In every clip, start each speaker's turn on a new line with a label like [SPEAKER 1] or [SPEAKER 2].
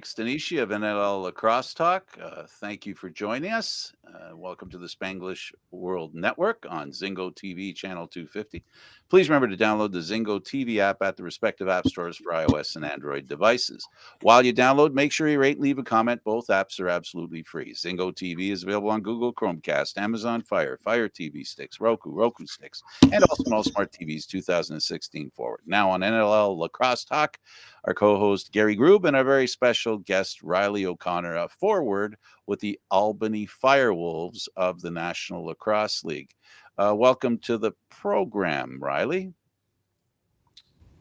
[SPEAKER 1] Stanisci of NLL Lacrosse Talk. Thank you for joining us. Welcome to the Spanglish World Network on Zingo TV channel 250. Please remember to download the Zingo TV app at the respective app stores for iOS and Android devices. While you download, make sure you rate and leave a comment. Both apps are absolutely free. Zingo TV is available on Google Chromecast, Amazon Fire, Fire TV sticks, Roku sticks, and also on all smart TVs 2016 forward. Now on NLL Lacrosse Talk, our co-host Gary Groob and our very special guest Reilly O'Connor, a forward with the Albany Firewolves of the National Lacrosse League. Welcome to the program, Reilly.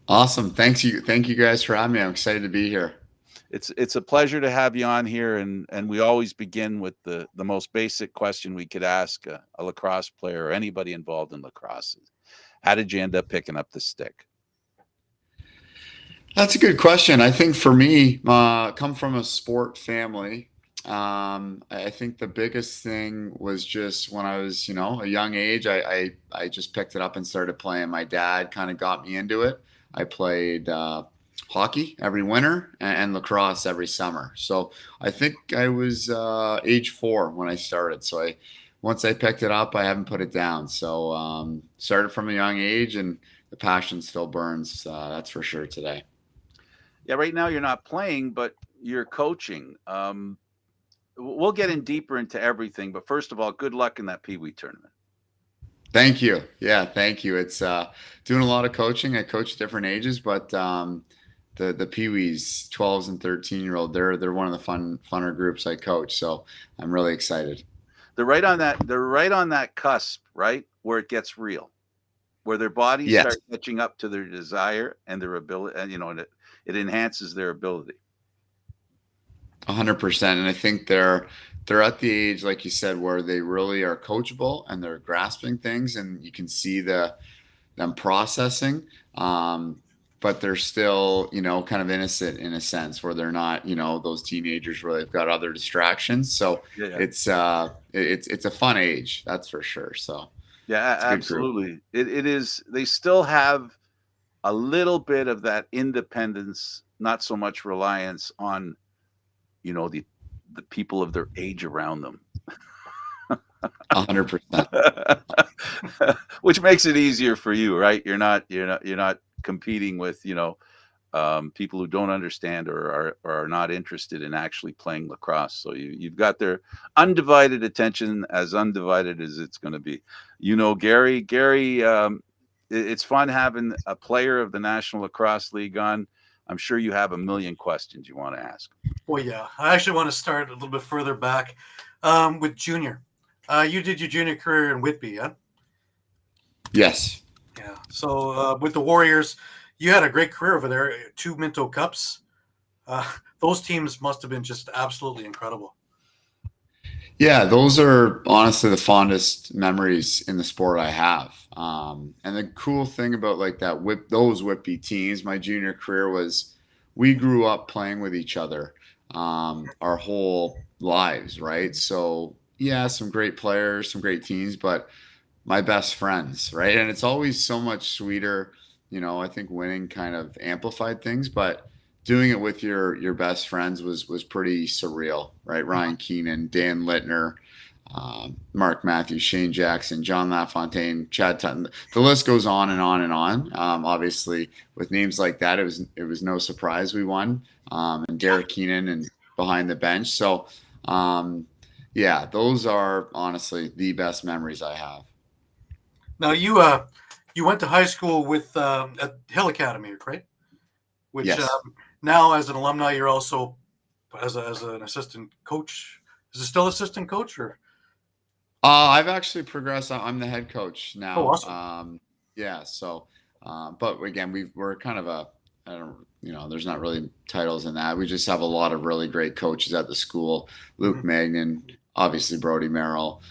[SPEAKER 2] Awesome. Thank you guys for having me. I'm excited to be here.
[SPEAKER 1] It's a pleasure to have you on here, and we always begin with the most basic question we could ask a lacrosse player or anybody involved in lacrosse. How did you end up picking up the stick?
[SPEAKER 2] That's a good question. I think for me, come from a sport family. I think the biggest thing was just when I was, a young age, I just picked it up and started playing. My dad kind of got me into it. I played hockey every winter and lacrosse every summer. So I think I was age 4 when I started. So once I picked it up, I haven't put it down. So started from a young age, and the passion still burns. That's for sure today.
[SPEAKER 1] Yeah, right now you're not playing, but you're coaching. We'll get in deeper into everything, but first of all, good luck in that Pee Wee tournament.
[SPEAKER 2] Thank you. Yeah, thank you. It's doing a lot of coaching. I coach different ages, but the Pee Wees, 12s and 13-year-old, they're one of the funner groups I coach. So I'm really excited.
[SPEAKER 1] They're right on that cusp, right, where it gets real, where their bodies
[SPEAKER 2] Yes,
[SPEAKER 1] start catching up to their desire and their ability, and and it enhances their ability.
[SPEAKER 2] 100%. And I think they're at the age, like you said, where they really are coachable and they're grasping things, and you can see them processing. But they're still, kind of innocent in a sense, where they're not, those teenagers where they've got other distractions. So
[SPEAKER 1] Yeah,
[SPEAKER 2] it's a fun age, that's for sure. So
[SPEAKER 1] yeah,
[SPEAKER 2] it's a good group.
[SPEAKER 1] absolutely. It is. They still have a little bit of that independence, not so much reliance on the people of their age around them.
[SPEAKER 2] 100%.
[SPEAKER 1] Which makes it easier for you, right? You're not competing with people who don't understand or are not interested in actually playing lacrosse. So you've got their undivided attention, as undivided as it's going to be. Gary, it's fun having a player of the National Lacrosse League on. I'm sure you have a million questions you want to ask.
[SPEAKER 3] Well, yeah. I actually want to start a little bit further back with junior. You did your junior career in Whitby, yeah?
[SPEAKER 2] Yes.
[SPEAKER 3] Yeah. So with the Warriors, you had a great career over there. 2 Minto Cups. Those teams must have been just absolutely incredible.
[SPEAKER 2] Yeah, those are honestly the fondest memories in the sport I have. And the cool thing about like those Whitby teams, my junior career was we grew up playing with each other our whole lives, right? So yeah, some great players, some great teams, but my best friends, right? And it's always so much sweeter. I think winning kind of amplified things, but doing it with your best friends was pretty surreal, right? Ryan Keenan, Dan Littner, Mark Matthews, Shane Jackson, John LaFontaine, Chad Tutton. The list goes on and on and on. Obviously, with names like that, it was no surprise we won. And Derek Keenan and behind the bench. So, yeah, those are honestly the best memories I have.
[SPEAKER 3] Now you went to high school with at Hill Academy, right? Which
[SPEAKER 2] Yes.
[SPEAKER 3] now as an alumni, you're also as an assistant coach. Is it still assistant coach or?
[SPEAKER 2] I've actually progressed. I'm the head coach
[SPEAKER 3] Oh,
[SPEAKER 2] now.
[SPEAKER 3] awesome.
[SPEAKER 2] Yeah. So, but again, we're kind of I don't, there's not really titles in that. We just have a lot of really great coaches at the school. Luke
[SPEAKER 3] Mhm.
[SPEAKER 2] Magnan, obviously Brody Merrill,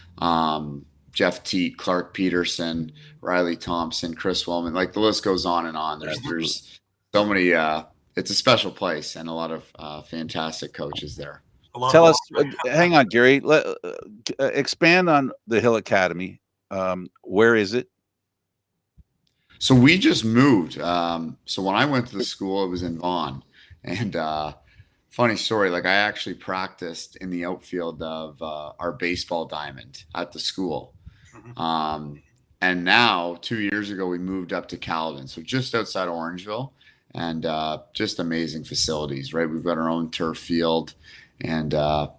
[SPEAKER 2] Jeff Teat, Clark Peterson, Riley Thompson, Chris Wellman. Like the list goes on and on.
[SPEAKER 1] Absolutely.
[SPEAKER 2] There's so many. It's a special place and a lot of fantastic coaches there.
[SPEAKER 3] A lot of
[SPEAKER 1] Tell
[SPEAKER 3] alumni.
[SPEAKER 1] us, hang on, Gary. Expand on the Hill Academy. Where is it?
[SPEAKER 2] So we just moved. So when I went to the school, it was in Vaughan, and funny story. Like I actually practiced in the outfield of our baseball diamond at the school.
[SPEAKER 3] Mhm.
[SPEAKER 2] And now 2 years ago, we moved up to Caledon, so just outside Orangeville, and just amazing facilities, right? We've got our own turf field, and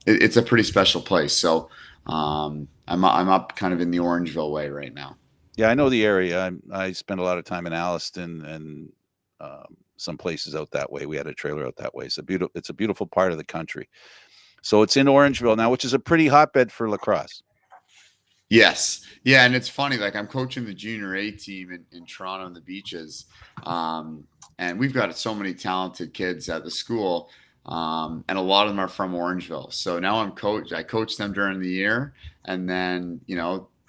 [SPEAKER 2] it's a pretty special place. So I'm up kind of in the Orangeville way right now.
[SPEAKER 1] Yeah, I know the area. I spent a lot of time in Alliston and some places out that way. We had a trailer out that way. It's a beautiful part of the country. So it's in Orangeville now, which is a pretty hotbed for lacrosse.
[SPEAKER 2] Yes. Yeah. And it's funny, like I'm coaching the junior A team in Toronto on the beaches. And we've got so many talented kids at the school. And a lot of them are from Orangeville. So now I coach them during the year. And then,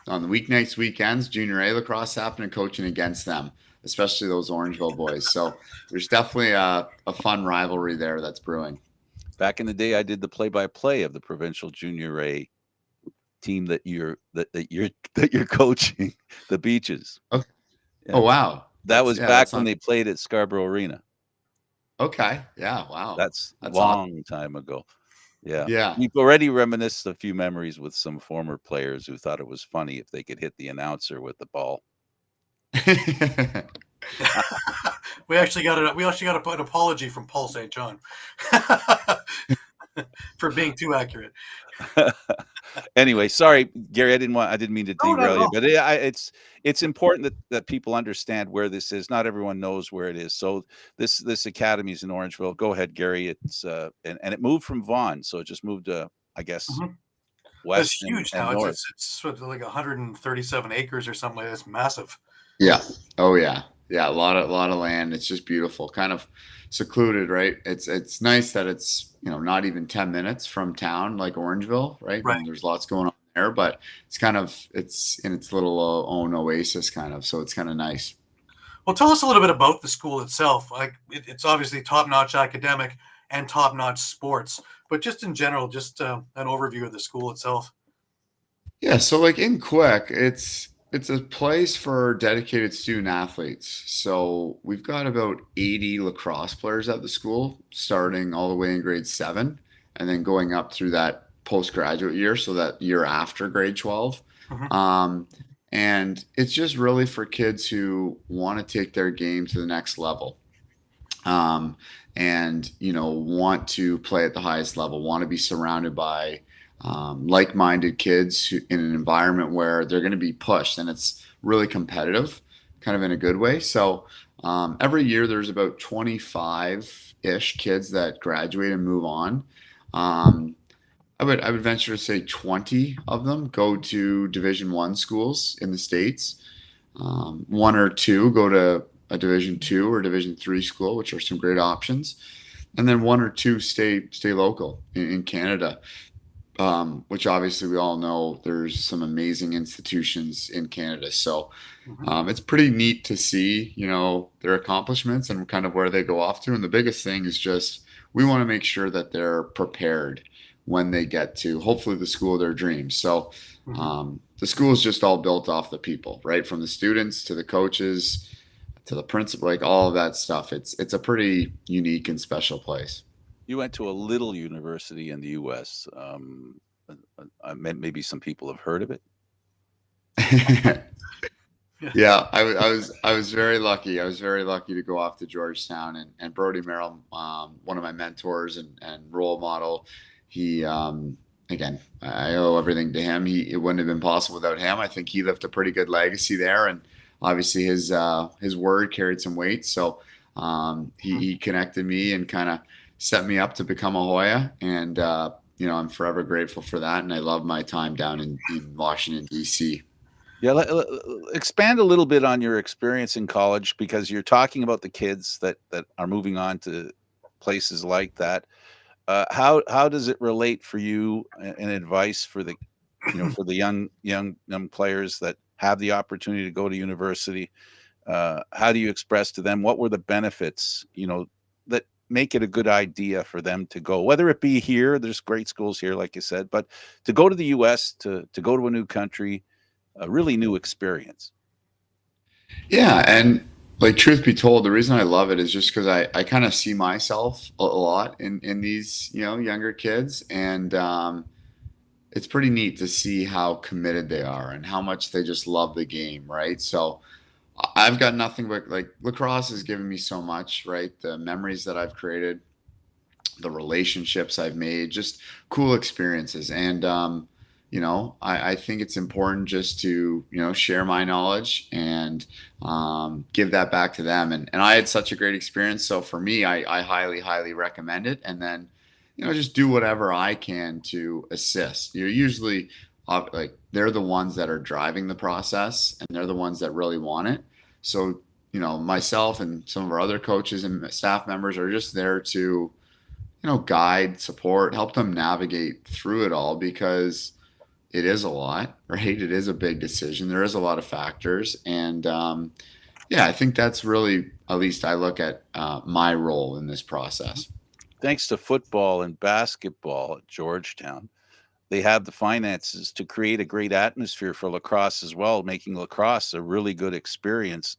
[SPEAKER 2] on the weeknights, weekends, junior A lacrosse happening, coaching against them, especially those Orangeville boys. So there's definitely a fun rivalry there that's brewing.
[SPEAKER 1] Back in the day, I did the play-by-play of the provincial junior A team that you're coaching, the Beaches.
[SPEAKER 2] Oh,
[SPEAKER 1] Yeah.
[SPEAKER 2] oh wow.
[SPEAKER 1] That was back when they played at Scarborough Arena.
[SPEAKER 2] Okay. Yeah. Wow.
[SPEAKER 1] That's a
[SPEAKER 2] That's
[SPEAKER 1] long time ago. Yeah.
[SPEAKER 2] Yeah.
[SPEAKER 1] We've already reminisced a few memories with some former players who thought it was funny if they could hit the announcer with the ball.
[SPEAKER 3] We actually got an apology from Paul St. John for being too accurate.
[SPEAKER 1] Anyway, sorry, Gary. I didn't mean to
[SPEAKER 3] No, not
[SPEAKER 1] derail
[SPEAKER 3] at
[SPEAKER 1] you,
[SPEAKER 3] all.
[SPEAKER 1] but it's important that people understand where this is. Not everyone knows where it is. So this academy is in Orangeville. Go ahead, Gary. It's and it moved from Vaughan, so it just moved to, I guess,
[SPEAKER 3] Mhm. It's
[SPEAKER 1] west
[SPEAKER 3] huge
[SPEAKER 1] and
[SPEAKER 3] now.
[SPEAKER 1] north.
[SPEAKER 3] It's sort of like 137 acres or something like that. It's massive.
[SPEAKER 2] Yeah. Oh yeah. Yeah. A lot of land. It's just beautiful. Kind of secluded, right? It's nice that it's, not even 10 minutes from town like Orangeville, right?
[SPEAKER 3] Right.
[SPEAKER 2] And there's lots going on there, but it's in its little own oasis kind of. So it's kind of nice.
[SPEAKER 3] Well, tell us a little bit about the school itself. Like it's obviously top-notch academic and top-notch sports, but just in general, just an overview of the school itself.
[SPEAKER 2] Yeah, so like in Quebec, it's a place for dedicated student athletes. So we've got about 80 lacrosse players at the school, starting all the way in grade 7 and then going up through that postgraduate year, so that year after grade 12.
[SPEAKER 3] Mhm.
[SPEAKER 2] Um, and it's just really for kids who want to take their game to the next level. Um, and want to play at the highest level, want to be surrounded by like-minded kids in an environment where they're going to be pushed, and it's really competitive, kind of in a good way. So every year there's about 25-ish kids that graduate and move on. Um, I would venture to say 20 of them go to Division 1 schools in the States. One or two go to a Division 2 or Division 3 school, which are some great options, and then one or two stay local in Canada, which obviously we all know there's some amazing institutions in Canada. So
[SPEAKER 3] Mhm.
[SPEAKER 2] it's pretty neat to see, their accomplishments and kind of where they go off to. And the biggest thing is just we want to make sure that they're prepared when they get to hopefully the school of their dreams. So
[SPEAKER 3] Mhm.
[SPEAKER 2] the school is just all built off the people, right? From the students to the coaches to the principal, like all of that stuff. It's a pretty unique and special place.
[SPEAKER 1] You went to a little university in the U.S. Maybe some people have heard of it.
[SPEAKER 3] Yeah.
[SPEAKER 2] Yeah, I was very lucky. I was very lucky to go off to Georgetown, and Brody Merrill, one of my mentors and role model. He again, I owe everything to him. It wouldn't have been possible without him. I think he left a pretty good legacy there, and obviously his word carried some weight. So
[SPEAKER 3] Mhm.
[SPEAKER 2] he connected me and kind of set me up to become a Hoya, and I'm forever grateful for that. And I love my time down in Washington D.C.
[SPEAKER 1] Yeah, expand a little bit on your experience in college, because you're talking about the kids that are moving on to places like that. How does it relate for you, and advice for the for the young players that have the opportunity to go to university? How do you express to them what were the benefits, that make it a good idea for them to go, whether it be here, there's great schools here, like you said, but to go to the US, to go to a new country, a really new experience.
[SPEAKER 2] Yeah, and Like, truth be told, the reason I love it is just because I kind of see myself a lot in these, younger kids. And it's pretty neat to see how committed they are and how much they just love the game, right? So I've got nothing but, like, lacrosse has given me so much, right? The memories that I've created, the relationships I've made, just cool experiences. And, I think it's important just to, share my knowledge and give that back to them. And I had such a great experience. So for me, I highly, highly recommend it. And then, just do whatever I can to assist. You're usually like, they're the ones that are driving the process and they're the ones that really want it. So, myself and some of our other coaches and staff members are just there to, guide, support, help them navigate through it all because it is a lot, right? It is a big decision. There is a lot of factors. And yeah, I think that's really, at least I look at my role in this process.
[SPEAKER 1] Thanks to football and basketball at Georgetown, they have the finances to create a great atmosphere for lacrosse as well, making lacrosse a really good experience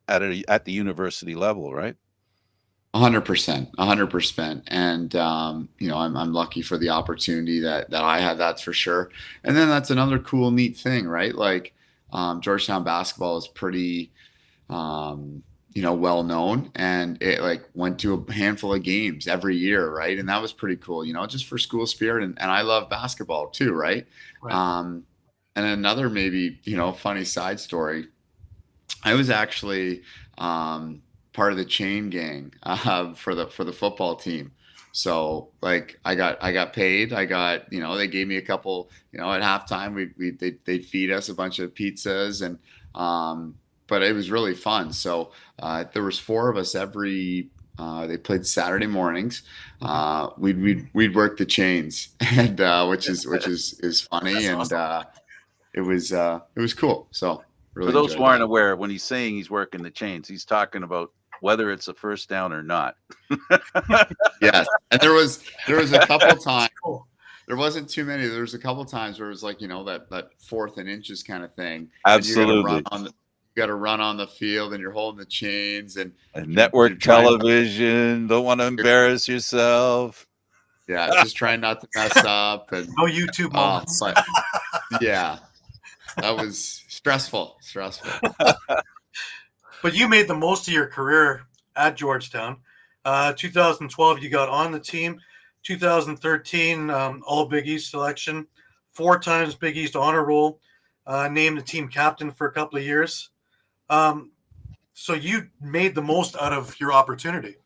[SPEAKER 1] at the university level, right?
[SPEAKER 2] 100%, 100%. And, I'm lucky for the opportunity that I had, that's for sure. And then that's another cool, neat thing, right? Like, Georgetown basketball is pretty, well known, and it, like, went to a handful of games every year, right? And that was pretty cool, just for school spirit. And I love basketball too, right?
[SPEAKER 3] Right.
[SPEAKER 2] And another, maybe, funny side story. I was actually, part of the chain gang for the football team. So, like, I got paid. They gave me a couple. At halftime, they'd feed us a bunch of pizzas, and but it was really fun. So there was four of us every. They played Saturday mornings. We'd work the chains, and which is funny.
[SPEAKER 3] That's
[SPEAKER 2] And
[SPEAKER 3] awesome.
[SPEAKER 2] it was cool. So
[SPEAKER 1] For
[SPEAKER 2] really
[SPEAKER 1] those
[SPEAKER 2] enjoyed
[SPEAKER 1] who aren't
[SPEAKER 2] that.
[SPEAKER 1] aware, when he's saying he's working the chains, he's talking about whether it's a first down or not.
[SPEAKER 2] Yes, and there was a couple times.
[SPEAKER 3] Cool.
[SPEAKER 2] There wasn't too many. There was a couple times where it was like, that fourth and inches kind of thing, and
[SPEAKER 1] Absolutely.
[SPEAKER 2] you got to run on the field, and you're holding the chains, and
[SPEAKER 1] And
[SPEAKER 2] you're
[SPEAKER 1] network
[SPEAKER 2] trying,
[SPEAKER 1] television, don't want to embarrass yourself.
[SPEAKER 2] yeah, just trying not to mess up, and
[SPEAKER 3] No YouTube moments.
[SPEAKER 2] but yeah, that was stressful,
[SPEAKER 3] But you made the most of your career at Georgetown. 2012, you got on the team. 2013, All Big East selection. 4 times Big East honor roll. Named the team captain for a couple of years. So you made the most out of your opportunity.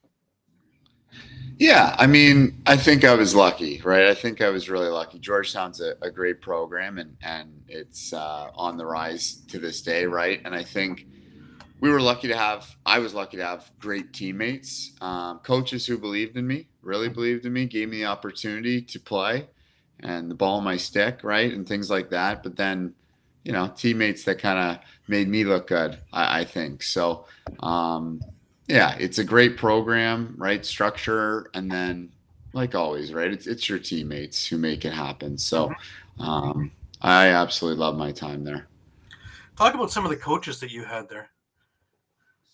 [SPEAKER 2] Yeah, I mean, I think I was lucky, right? I think I was really lucky. Georgetown's a great program, and it's on the rise to this day, right? And I think I was lucky to have great teammates, coaches who believed in me, really believed in me, gave me the opportunity to play and the ball in my stick, right? And things like that. But then, teammates that kind of made me look good, I think. So, yeah, it's a great program, right? Structure. And then, like always, right? It's your teammates who make it happen. So, I absolutely love my time there.
[SPEAKER 3] Talk about some of the coaches that you had there.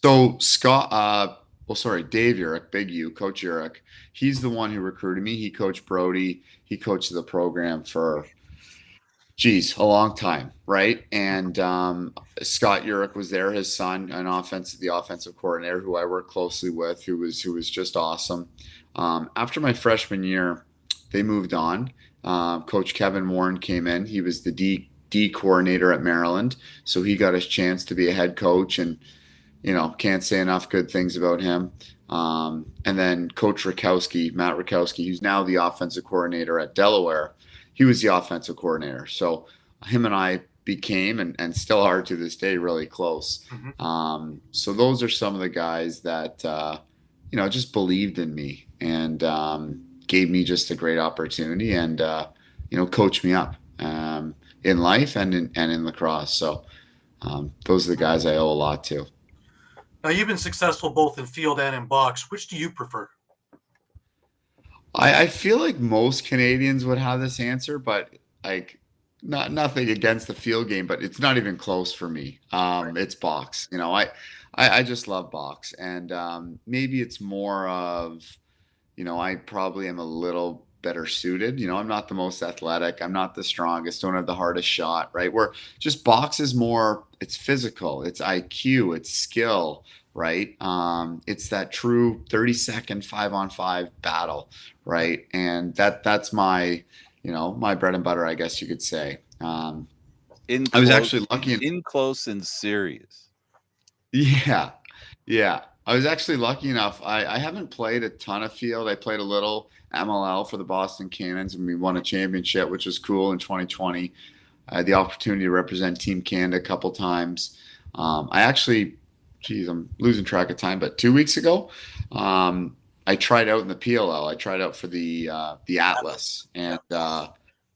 [SPEAKER 2] So Dave Urich, Big U, Coach Urich, he's the one who recruited me. He coached Brody. He coached the program for, geez, a long time, right? And Scott Urich was there, his son, the offensive coordinator, who I worked closely with, who was just awesome. After my freshman year, they moved on. Coach Kevin Warren came in. He was the D coordinator at Maryland, so he got his chance to be a head coach, and can't say enough good things about him. And then Coach Matt Rakowski, who's now the offensive coordinator at Delaware, he was the offensive coordinator. So him and I became, and still are to this day, really close. So those are some of the guys that, just believed in me and gave me just a great opportunity and, coached me up in life and in lacrosse. So those are the guys I owe a lot to.
[SPEAKER 3] Now, you've been successful both in field and in box. Which do you prefer?
[SPEAKER 2] I feel like most Canadians would have this answer, but, like, nothing against the field game, but it's not even close for me.
[SPEAKER 3] Right.
[SPEAKER 2] It's box. I just love box, and maybe it's more of, I probably am a little better suited. I'm not the most athletic. I'm not the strongest. Don't have the hardest shot, right? Where just box is more, it's physical, it's IQ, it's skill, right? It's that true 30-second 5-on-5 battle, right? And that's my, my bread and butter, I guess you could say.
[SPEAKER 1] In
[SPEAKER 2] I was
[SPEAKER 1] close,
[SPEAKER 2] actually lucky.
[SPEAKER 1] in close and serious.
[SPEAKER 2] Yeah. Yeah. I was actually lucky enough. I haven't played a ton of field. I played a little MLL for the Boston Cannons, and we won a championship, which was cool in 2020. I had the opportunity to represent Team Canada a couple times. I actually, geez, I'm losing track of time, but 2 weeks ago, I tried out in the PLL. I tried out for the Atlas, and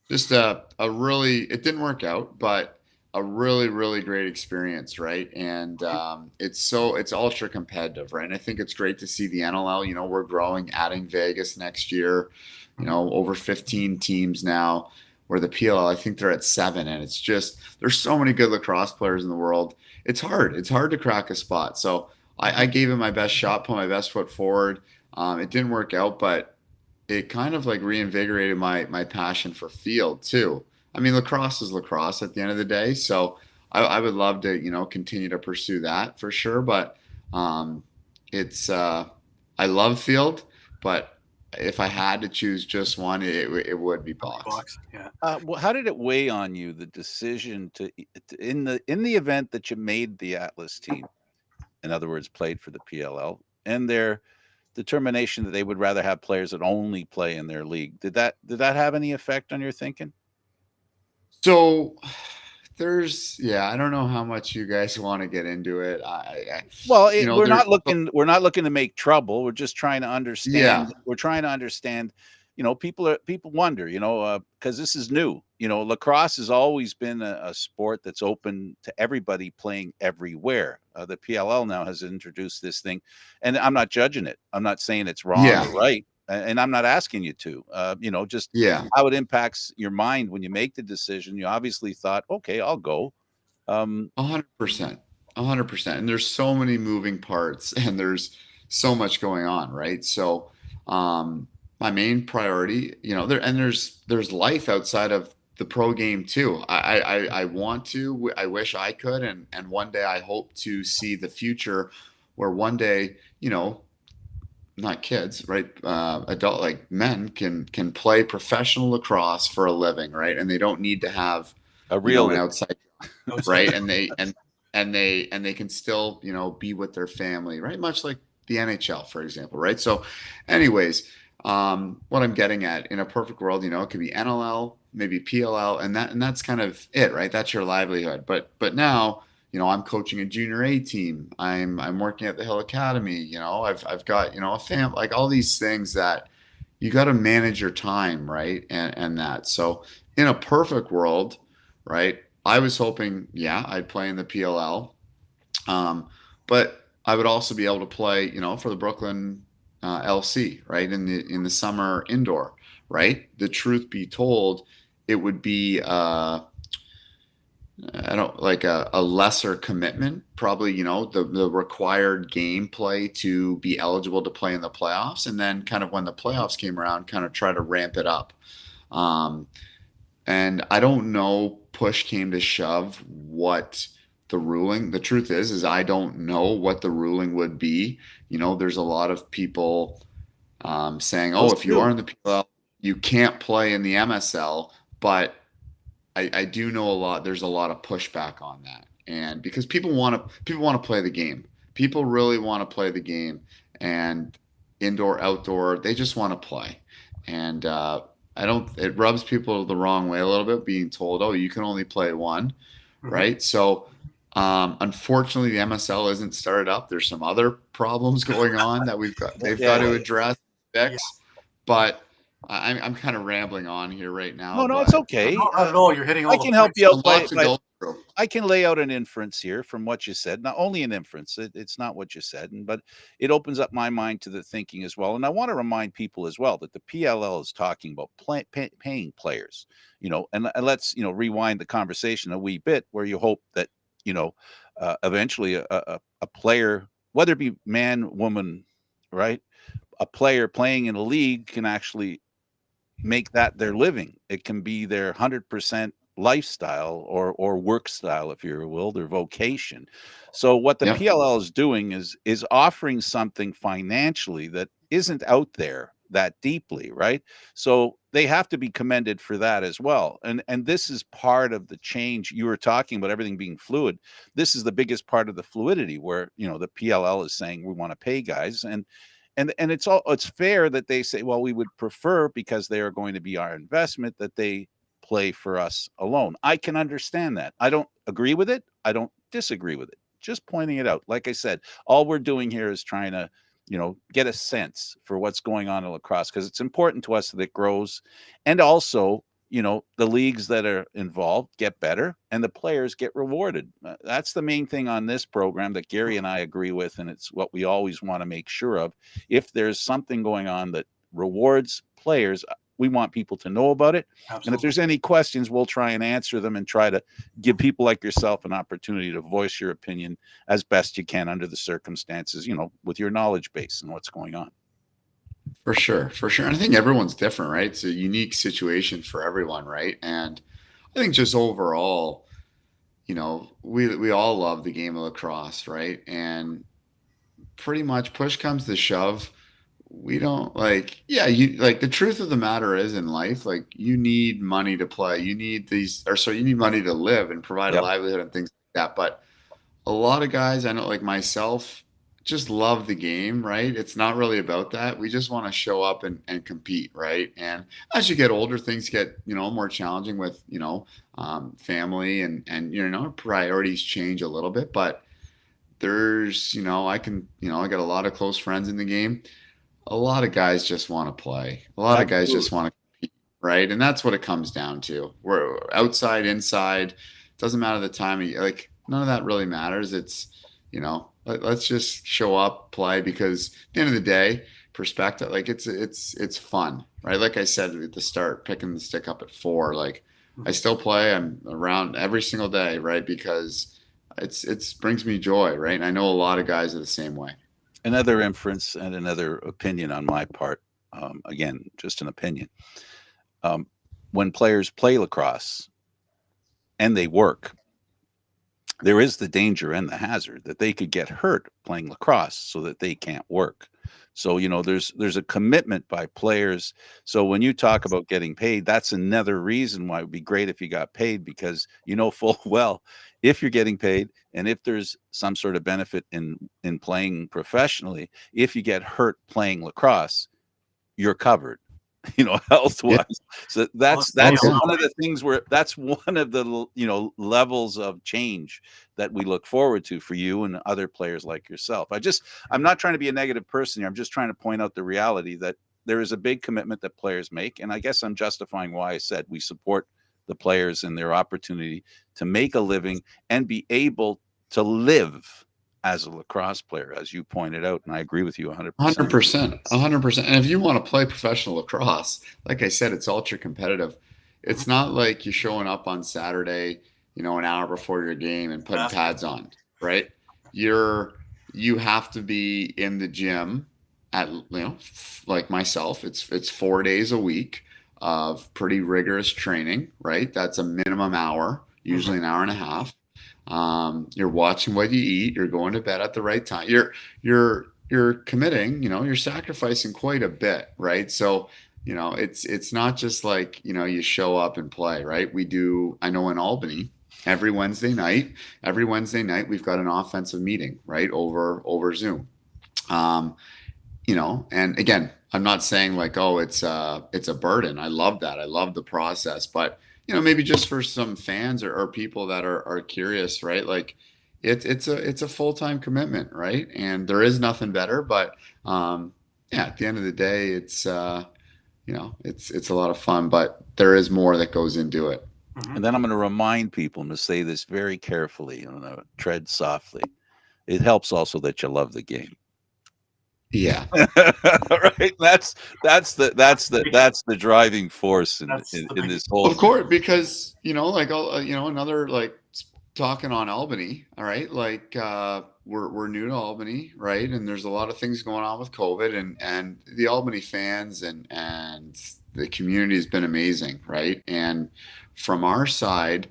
[SPEAKER 2] just a really, it didn't work out, but a really, really great experience, right? And it's ultra competitive, right? And I think it's great to see the NLL. We're growing, adding Vegas next year. Over 15 teams now. Where the PLL, I think they're at 7, and it's just there's so many good lacrosse players in the world. It's hard. It's hard to crack a spot. So I gave it my best shot, put my best foot forward. It didn't work out, but it kind of like reinvigorated my passion for field too. I mean, lacrosse is lacrosse at the end of the day, so I would love to continue to pursue that for sure. But um, it's I love field, but if I had to choose just one, it would be box.
[SPEAKER 3] Box. Yeah.
[SPEAKER 1] Well, how did it weigh on you, the decision in the event that you made the Atlas team, in other words, played for the PLL, and their determination that they would rather have players that only play in their league? Did that have any effect on your thinking?
[SPEAKER 2] So yeah, I don't know how much you guys want to get into it.
[SPEAKER 1] Well, we're
[SPEAKER 2] there's
[SPEAKER 1] not looking to make trouble. We're just trying to understand.
[SPEAKER 2] yeah,
[SPEAKER 1] We're trying to understand. People wonder. Because this is new. Lacrosse has always been a sport that's open to everybody playing everywhere. The PLL now has introduced this thing, and I'm not judging it. I'm not saying it's wrong
[SPEAKER 2] yeah,
[SPEAKER 1] or right, and I'm not asking you to. Just
[SPEAKER 2] yeah.
[SPEAKER 1] how it impacts your mind when you make the decision. You obviously thought, okay, I'll go.
[SPEAKER 2] 100%. 100%. And there's so many moving parts and there's so much going on, right? So, my main priority, there's life outside of the pro game too. I want to, I wish I could, and one day I hope to see the future where one day, not kids, right? Adult, like men can play professional lacrosse for a living, right? And they don't need to have,
[SPEAKER 1] A real
[SPEAKER 2] an
[SPEAKER 1] living.
[SPEAKER 2] outside,
[SPEAKER 3] Outside.
[SPEAKER 2] right? And they can still be with their family, right? Much like the NHL, for example, right? So anyways, what I'm getting at, in a perfect world, it could be NLL, maybe PLL, and that's kind of it, right? That's your livelihood. But now, I'm coaching a junior A team. I'm working at the Hill Academy. I've got a fam, like all these things that you got to manage your time, right? And that. So in a perfect world, right? I was hoping, yeah, I'd play in the PLL, but I would also be able to play, for the Brooklyn LC, right? In the summer indoor, right? The truth be told, it would be I don't like a lesser commitment, probably, the required gameplay to be eligible to play in the playoffs, and then kind of when the playoffs came around, kind of try to ramp it up. Um, and I don't know, push came to shove, what the ruling, the truth is I don't know what the ruling would be. There's a lot of people saying, oh,
[SPEAKER 1] Those
[SPEAKER 2] if you
[SPEAKER 1] two.
[SPEAKER 2] are in the PLL, you can't play in the MSL. But I do know there's a lot of pushback on that. And because people want to play the game. People really want to play the game, and indoor, outdoor, they just want to play. And I don't, it rubs people the wrong way a little bit being told, oh, you can only play one,
[SPEAKER 3] Mhm.
[SPEAKER 2] right? So, unfortunately, the MSL isn't started up. There's some other problems going on that they've got
[SPEAKER 1] Yeah,
[SPEAKER 2] to
[SPEAKER 1] yeah.
[SPEAKER 2] address,
[SPEAKER 3] Yeah.
[SPEAKER 2] fix. But I'm kind of rambling on here right now,
[SPEAKER 1] No, it's
[SPEAKER 2] but
[SPEAKER 1] okay.
[SPEAKER 3] No, not at all. You're hitting
[SPEAKER 1] I
[SPEAKER 3] all the
[SPEAKER 1] can help
[SPEAKER 3] points.
[SPEAKER 1] you
[SPEAKER 2] a
[SPEAKER 1] out
[SPEAKER 2] lot
[SPEAKER 1] by
[SPEAKER 2] to
[SPEAKER 1] by
[SPEAKER 2] go through.
[SPEAKER 1] I can lay out an inference here from what you said. Not only an inference, it's not what you said, but it opens up my mind to the thinking as well. And I want to remind people as well that the PLL is talking about paying players, and let's rewind the conversation a wee bit, where you hope that you know eventually a player, whether it be man, woman, right? A player playing in a league can actually make that their living. It can be their 100% lifestyle or work style, if you will, their vocation. So what the
[SPEAKER 2] Yep.
[SPEAKER 1] PLL is doing is offering something financially that isn't out there that deeply, right? So they have to be commended for that as well. And this is part of the change. You were talking about everything being fluid. This is the biggest part of the fluidity where, the PLL is saying we want to pay guys, and it's fair that they say, well, we would prefer, because they are going to be our investment, that they play for us alone. I can understand that. I don't agree with it. I don't disagree with it. Just pointing it out. Like I said, all we're doing here is trying to, get a sense for what's going on in lacrosse, because it's important to us that it grows. And also, the leagues that are involved get better and the players get rewarded. That's the main thing on this program that Gary and I agree with. And it's what we always want to make sure of. If there's something going on that rewards players, we want people to know about it.
[SPEAKER 3] Absolutely.
[SPEAKER 1] And if there's any questions, we'll try and answer them and try to give people like yourself an opportunity to voice your opinion as best you can under the circumstances, with your knowledge base and what's going on.
[SPEAKER 2] For sure. For sure. And I think everyone's different, right? It's a unique situation for everyone, right? And I think just overall, we all love the game of lacrosse, right? And pretty much push comes to shove, we don't the truth of the matter is, in life, like, you need money to play. You need you need money to live and provide a
[SPEAKER 1] Yep.
[SPEAKER 2] livelihood and things like that. But a lot of guys, I know, like myself, just love the game, right? It's not really about that. We just want to show up and compete, right? And as you get older, things get, more challenging with, family and priorities change a little bit. But there's, I got a lot of close friends in the game. A lot of guys just want to play. A lot of guys just want to compete, right? And that's what it comes down to. We're outside, inside, doesn't matter the time of year. Like, none of that really matters. It's, let's just show up, play, because at the end of the day, perspective, like, it's fun, right? Like I said at the start, picking the stick up at 4, like, I still play. I'm around every single day, right? Because it's brings me joy, right? And I know a lot of guys are the same way.
[SPEAKER 1] Another inference and another opinion on my part, again, just an opinion. When players play lacrosse and they work, there is the danger and the hazard that they could get hurt playing lacrosse so that they can't work. So, there's a commitment by players. So when you talk about getting paid, that's another reason why it would be great if you got paid, because full well, if you're getting paid and if there's some sort of benefit in playing professionally, if you get hurt playing lacrosse, you're covered. Health wise. So that's one of the things that's one of the levels of change that we look forward to for you and other players like yourself. I'm not trying to be a negative person here. I'm just trying to point out the reality that there is a big commitment that players make, and I guess I'm justifying why I said we support the players and their opportunity to make a living and be able to live as a lacrosse player, as you pointed out, and I agree with you 100%.
[SPEAKER 2] 100%. And if you want to play professional lacrosse, like I said, it's ultra competitive. It's not like you're showing up on Saturday, an hour before your game and putting pads on, right? You have to be in the gym at, like myself, it's 4 days a week of pretty rigorous training, right? That's a minimum hour, usually an hour and a half. You're watching what you eat. You're going to bed at the right time. You're committing. You're sacrificing quite a bit, right? So, it's not just like you show up and play, right? We do. I know in Albany, every Wednesday night we've got an offensive meeting, right, over Zoom. And again, I'm not saying like, oh, it's a burden. I love that. I love the process, but maybe just for some fans or people that are curious, right? Like, it's a full-time commitment, right? And there is nothing better, but at the end of the day, it's it's a lot of fun, but there is more that goes into it.
[SPEAKER 1] And then I'm going to remind people to say this very carefully, tread softly. It helps also that you love the game.
[SPEAKER 2] Yeah.
[SPEAKER 1] Right. That's the driving force in this whole.
[SPEAKER 2] Of course, because like another like talking on Albany, all right, like we're new to Albany, right? And there's a lot of things going on with COVID, and the Albany fans and the community has been amazing, right? And from our side,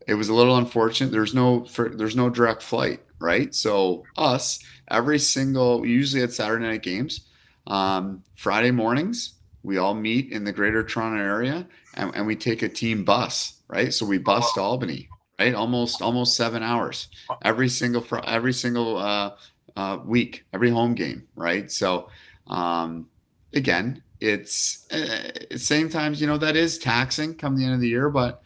[SPEAKER 2] it was a little unfortunate. There's no direct flight, right? So us every single usually at Saturday night games, Friday mornings we all meet in the Greater Toronto area, and we take a team bus, right? So we
[SPEAKER 3] Oh,
[SPEAKER 2] bus to Albany, right? Almost 7 hours every single week, every home game, right? So again, it's same times, that is taxing come the end of the year, but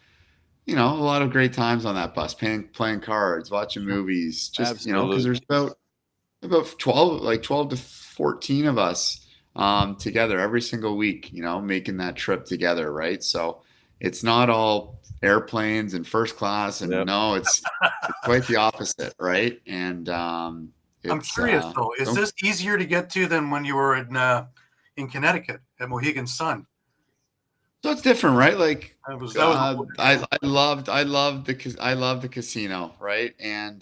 [SPEAKER 2] a lot of great times on that bus, playing cards, watching movies, just because
[SPEAKER 1] Absolutely.
[SPEAKER 2] there's about 12 to 14 of us together every single week, making that trip together, right? So it's not all airplanes and first class, and
[SPEAKER 1] Yep.
[SPEAKER 2] no, it's quite the opposite, right? And
[SPEAKER 3] I'm
[SPEAKER 2] it's
[SPEAKER 3] curious though, is
[SPEAKER 2] don't
[SPEAKER 3] this easier to get to than when you were in Connecticut at Mohegan Sun?
[SPEAKER 2] so it's different, right? Like
[SPEAKER 3] That was my wonder,
[SPEAKER 2] I loved the casino, right? And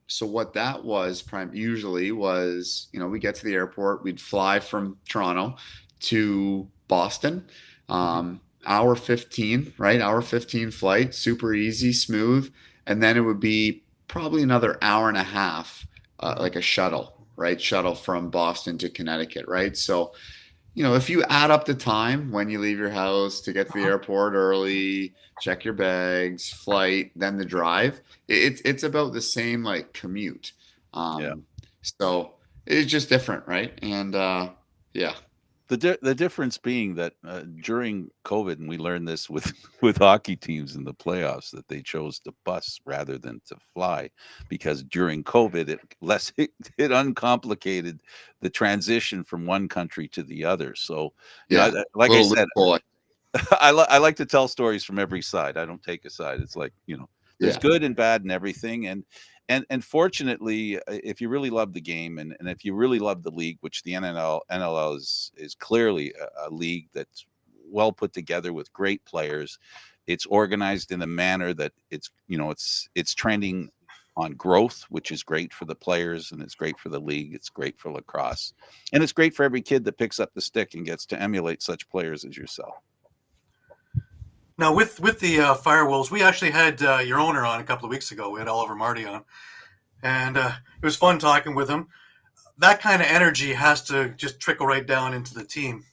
[SPEAKER 2] so what that was usually was, we get to the airport, we'd fly from Toronto to Boston, hour 15, right? Hour 15 flight, super easy, smooth, and then it would be probably another hour and a half,
[SPEAKER 3] Mhm.
[SPEAKER 2] like a shuttle, right? Shuttle from Boston to Connecticut, right? So if you add up the time when you leave your house to get to the
[SPEAKER 3] Uh-huh.
[SPEAKER 2] airport early, check your bags, flight, then the drive, it's about the same like commute.
[SPEAKER 1] Yeah.
[SPEAKER 2] So it's just different, right? And yeah,
[SPEAKER 1] The difference being that during COVID, and we learned this with with hockey teams in the playoffs, that they chose to bus rather than to fly, because during COVID it uncomplicated the transition from one country to the other. So
[SPEAKER 2] yeah,
[SPEAKER 1] like I
[SPEAKER 2] little
[SPEAKER 1] said,
[SPEAKER 2] loophole.
[SPEAKER 1] I like to tell stories from every side. I don't take a side. It's like, there's
[SPEAKER 2] Yeah,
[SPEAKER 1] good and bad and everything. And fortunately, if you really love the game, and if you really love the league, which the NLL is clearly a league that's well put together with great players. It's organized in a manner that it's trending on growth, which is great for the players and it's great for the league. It's great for lacrosse. And it's great for every kid that picks up the stick and gets to emulate such players as yourself.
[SPEAKER 3] Now with the Firewolves, we actually had your owner on a couple of weeks ago. We had Oliver Marty on, and it was fun talking with him. That kind of energy has to just trickle right down into the team.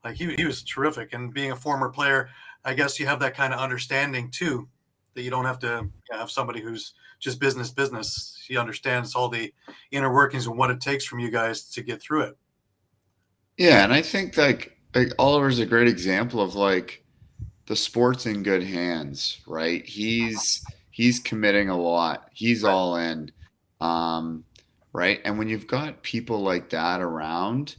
[SPEAKER 3] Like he was terrific, and being a former player, I guess you have that kind of understanding too, that you don't have to have somebody who's just business. He understands all the inner workings and what it takes from you guys to get through it.
[SPEAKER 2] yeah, and I think like Oliver's a great example of like the sport's in good hands, right? He's committing a lot. He's
[SPEAKER 3] Right.
[SPEAKER 2] all in. Um, right? And when you've got people like that around,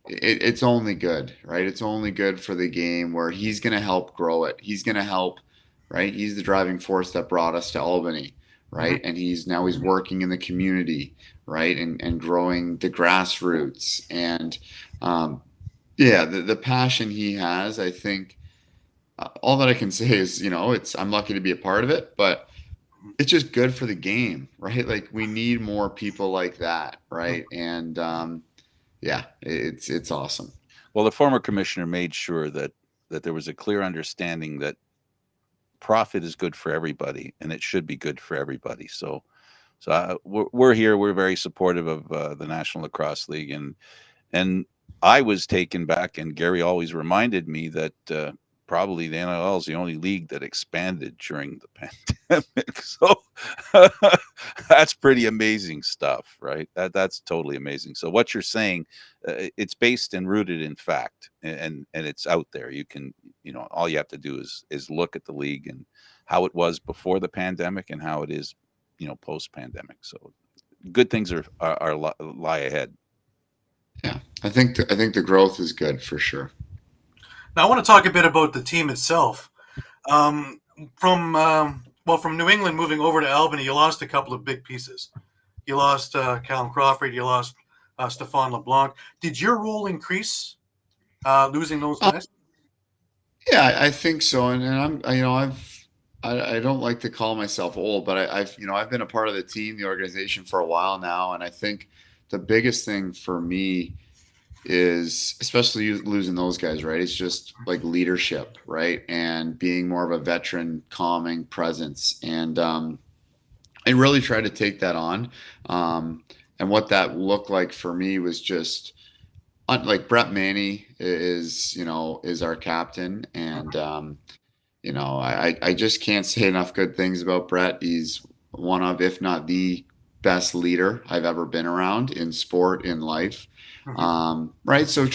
[SPEAKER 2] it's only good, right? It's only good for the game where he's going to help grow it. He's going to help, right? He's the driving force that brought us to Albany, right?
[SPEAKER 3] Mm-hmm.
[SPEAKER 2] And he's working in the community, right? And growing the grassroots and um, yeah, the passion he has, I think all that I can say is, I'm lucky to be a part of it, but it's just good for the game, right? Like we need more people like that, right? And yeah, it's awesome.
[SPEAKER 1] Well, the former commissioner made sure that there was a clear understanding that profit is good for everybody, and it should be good for everybody. So we're here. We're very supportive of the National Lacrosse League, and I was taken back. And Gary always reminded me that probably the NLL is the only league that expanded during the pandemic. So that's pretty amazing stuff, right? That's totally amazing. So what you're saying, it's based and rooted in fact, and it's out there. You can, all you have to do is look at the league and how it was before the pandemic and how it is, post pandemic. So good things are lie ahead.
[SPEAKER 2] Yeah, I think the growth is good for sure.
[SPEAKER 3] Now I want to talk a bit about the team itself. Um, from New England moving over to Albany, you lost a couple of big pieces. You lost Callum Crawford. You lost Stefan LeBlanc. Did your role increase losing those
[SPEAKER 2] Uh,
[SPEAKER 3] guys?
[SPEAKER 2] yeah, I think so, and I'm, I've I don't like to call myself old, but I've been a part of the team, the organization for a while now, and I think the biggest thing for me is, especially losing those guys, right? It's just like leadership, right? And being more of a veteran, calming presence. And I really tried to take that on. Um, and what that looked like for me was just like Brett Manny is our captain. And, I just can't say enough good things about Brett. He's one of, if not the best leader I've ever been around in sport, in life.
[SPEAKER 3] Mhm.
[SPEAKER 2] Right. So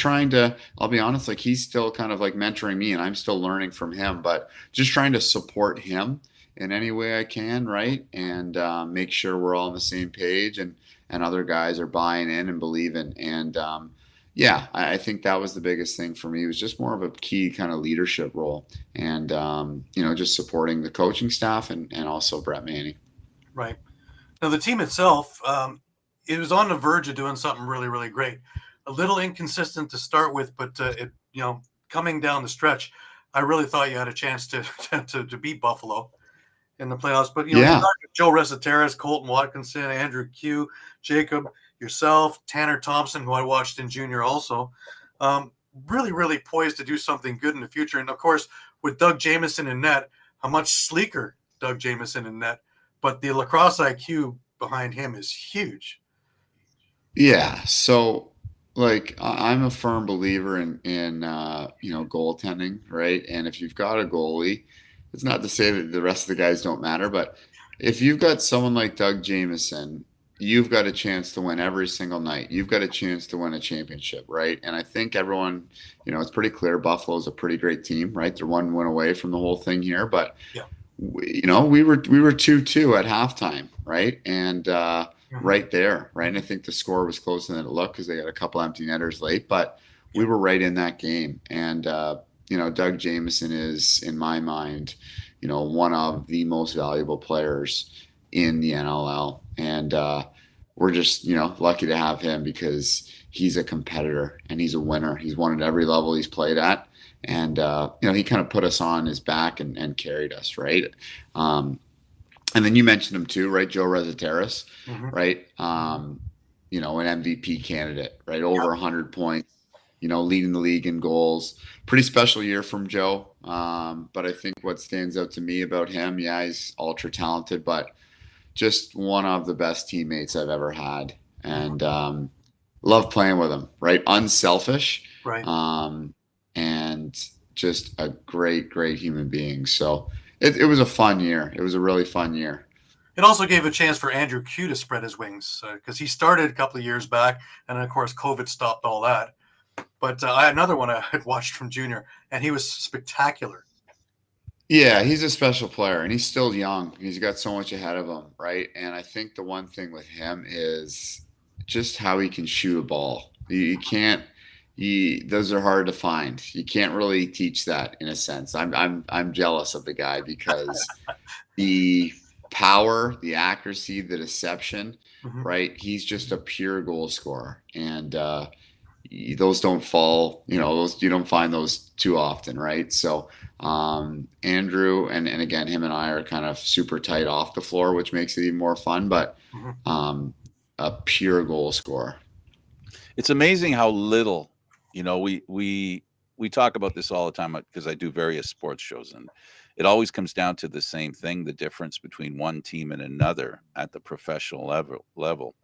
[SPEAKER 2] I'll be honest, like he's still kind of like mentoring me and I'm still learning from him, but just trying to support him in any way I can. Right. And make sure we're all on the same page and other guys are buying in and believing. And yeah, I think that was the biggest thing for me. It was just more of a key kind of leadership role and just supporting the coaching staff and also Brett Manning.
[SPEAKER 3] Right. Now, the team itself, it was on the verge of doing something really, really great. A little inconsistent to start with, but coming down the stretch, I really thought you had a chance to to beat Buffalo in the playoffs. But you
[SPEAKER 2] Yeah,
[SPEAKER 3] got Joe Reseteras, Colton Watkinson, Andrew Q, Jacob, yourself, Tanner Thompson, who I watched in junior also. Um, Really, really poised to do something good in the future. And of course, with Doug Jamieson in net, a much sleeker Doug Jamieson in net, but the lacrosse IQ behind him is huge.
[SPEAKER 2] yeah. So like I'm a firm believer in goaltending, right? And if you've got a goalie, it's not to say that the rest of the guys don't matter, but if you've got someone like Doug Jamieson, you've got a chance to win every single night. You've got a chance to win a championship, right? And I think everyone, it's pretty clear Buffalo's a pretty great team, right? They're one win away from the whole thing here, but
[SPEAKER 3] Yeah.
[SPEAKER 2] we were 2-2 at halftime, right? And
[SPEAKER 3] Mhm.
[SPEAKER 2] right there, right? And I think the score was closer than it looked because they got a couple empty netters late, but we
[SPEAKER 3] Yeah.
[SPEAKER 2] were right in that game. And Doug Jamieson is, in my mind, one of the most valuable players in the NLL, and we're just lucky to have him because he's a competitor and he's a winner. He's won at every level he's played at, and he kind of put us on his back and carried us, right? Um, and then you mentioned him too, right? Joe Reseteras,
[SPEAKER 3] Mhm.
[SPEAKER 2] right? An MVP candidate, right?
[SPEAKER 3] Yep.
[SPEAKER 2] Over 100 points, leading the league in goals. Pretty special year from Joe. But I think what stands out to me about him, yeah, he's ultra talented, but just one of the best teammates I've ever had.
[SPEAKER 3] Mhm.
[SPEAKER 2] And love playing with him, right? Unselfish,
[SPEAKER 3] Right.
[SPEAKER 2] um, and just a great, great human being. So it was a fun year. It was a really fun year.
[SPEAKER 3] It also gave a chance for Andrew Q to spread his wings because he started a couple of years back, and then of course COVID stopped all that. But I had another one I had watched from junior, and he was spectacular.
[SPEAKER 2] Yeah, he's a special player and he's still young. He's got so much ahead of him, right? And I think the one thing with him is just how he can shoot a ball. You can't those are hard to find. You can't really teach that in a sense. I'm jealous of the guy because the power, the accuracy, the deception,
[SPEAKER 3] Mhm.
[SPEAKER 2] right? He's just a pure goal scorer. And those don't fall, those you don't find those too often, right? So Andrew and again him and I are kind of super tight off the floor, which makes it even more fun, but
[SPEAKER 3] Mhm.
[SPEAKER 2] um a pure goal scorer.
[SPEAKER 1] It's amazing how little, we talk about this all the time because I do various sports shows, and it always comes down to the same thing: the difference between one team and another at the professional level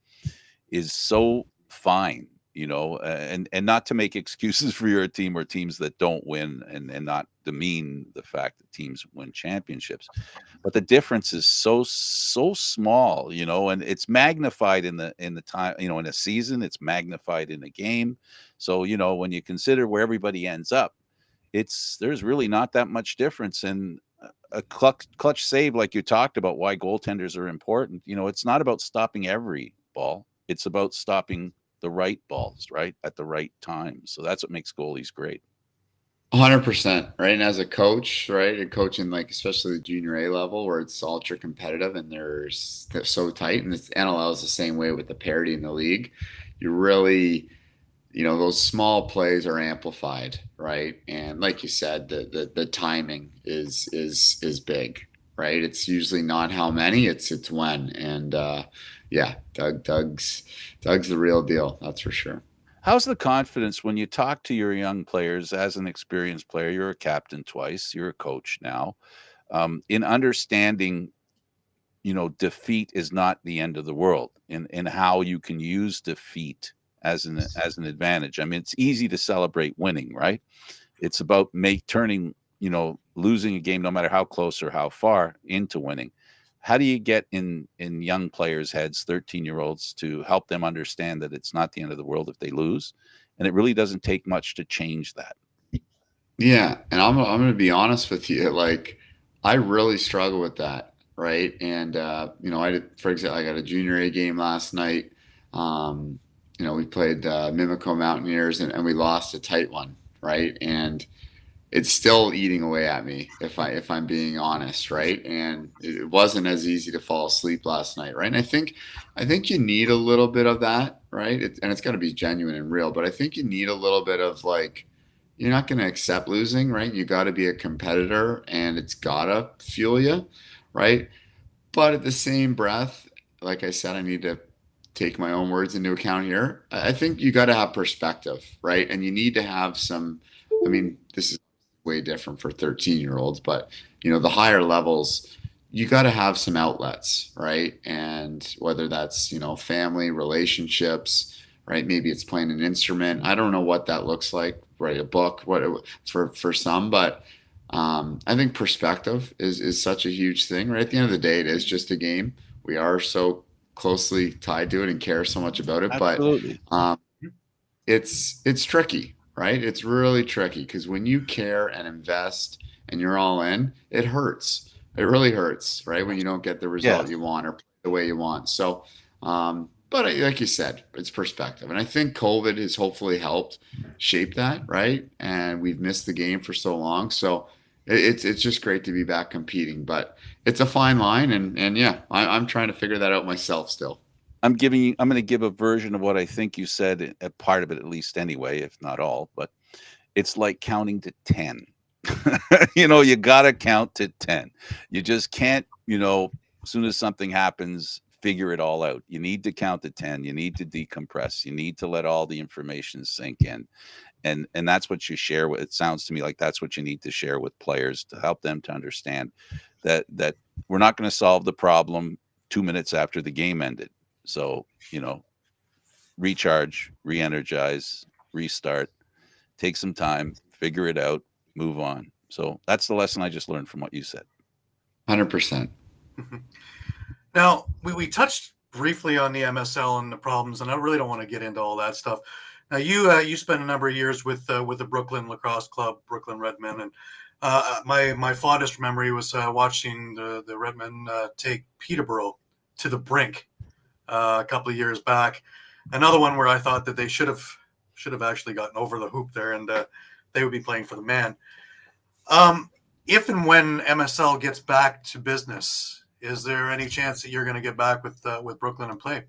[SPEAKER 1] is so fine, and not to make excuses for your team or teams that don't win, and not demean the fact that teams win championships, but the difference is so small, and it's magnified in the time, in a season, it's magnified in a game. So, when you consider where everybody ends up, there's really not that much difference. And a clutch save, like you talked about, why goaltenders are important. It's not about stopping every ball; it's about stopping the right balls, right, at the right time. So that's what makes goalies great.
[SPEAKER 2] 100%, right? And as a coach, right, and coaching like especially the junior A level where it's ultra competitive and they're so tight, and this NLL is the same way with the parity in the league. You really, those small plays are amplified, right? And like you said, the timing is big. right? It's usually not how many, it's when. And yeah, Doug's the real deal, that's for sure.
[SPEAKER 1] How's the confidence when you talk to your young players as an experienced player? You're a captain twice, you're a coach now, in understanding, defeat is not the end of the world, and how you can use defeat as an advantage. I mean, it's easy to celebrate winning, right? It's about turning, losing a game, no matter how close or how far, into winning. How do you get in young players' heads, 13-year-olds, to help them understand that it's not the end of the world if they lose, and it really doesn't take much to change that?
[SPEAKER 2] Yeah, and I'm going to be honest with you. Like, I really struggle with that, right? And I did, for example, I got a junior A game last night. Um, we played Mimico Mountaineers, and we lost a tight one, right? And it's still eating away at me, if I'm being honest, right? And it wasn't as easy to fall asleep last night, right? And I think you need a little bit of that, right? And it's got to be genuine and real, but I think you need a little bit of, like, you're not going to accept losing, right? You got to be a competitor, and it's gotta fuel you, right? But at the same breath, like I said, I need to take my own words into account here. I think you got to have perspective, right? And you need to have some. I mean, this is way different for 13-year-olds, but the higher levels, you got to have some outlets, right? And whether that's family, relationships, right? Maybe it's playing an instrument. I don't know what that looks like. Write a book, what for some, but I think perspective is such a huge thing, right? At the end of the day, it is just a game. We are so closely tied to it and care so much about it, but
[SPEAKER 1] Absolutely.
[SPEAKER 2] it's tricky, right? It's really tricky because when you care and invest and you're all in, it hurts. It really hurts, right? When you don't get the result
[SPEAKER 1] Yes.
[SPEAKER 2] you want or play the way you want. So, but like you said, it's perspective, and I think COVID has hopefully helped shape that, right? And we've missed the game for so long, so it's just great to be back competing. But it's a fine line, and yeah, I'm trying to figure that out myself still.
[SPEAKER 1] I'm going to give a version of what I think you said, a part of it at least anyway, if not all, but it's like counting to 10. You got to count to 10. You just can't, as soon as something happens, figure it all out. You need to count to 10. You need to decompress. You need to let all the information sink in. And that's what you share with. It sounds to me like that's what you need to share with players to help them to understand that we're not going to solve the problem 2 minutes after the game ended. So, recharge, re-energize, restart, take some time, figure it out, move on. So that's the lesson I just learned from what you said.
[SPEAKER 2] 100%.
[SPEAKER 3] Now, we touched briefly on the MSL and the problems, and I really don't want to get into all that stuff. Now, you spent a number of years with the Brooklyn Lacrosse Club, Brooklyn Redmen, and my fondest memory was watching the Redmen take Peterborough to the brink a couple of years back. Another one where I thought that they should have actually gotten over the hoop there, and they would be playing for the man. If and when MSL gets back to business, is there any chance that you're going to get back with Brooklyn and play?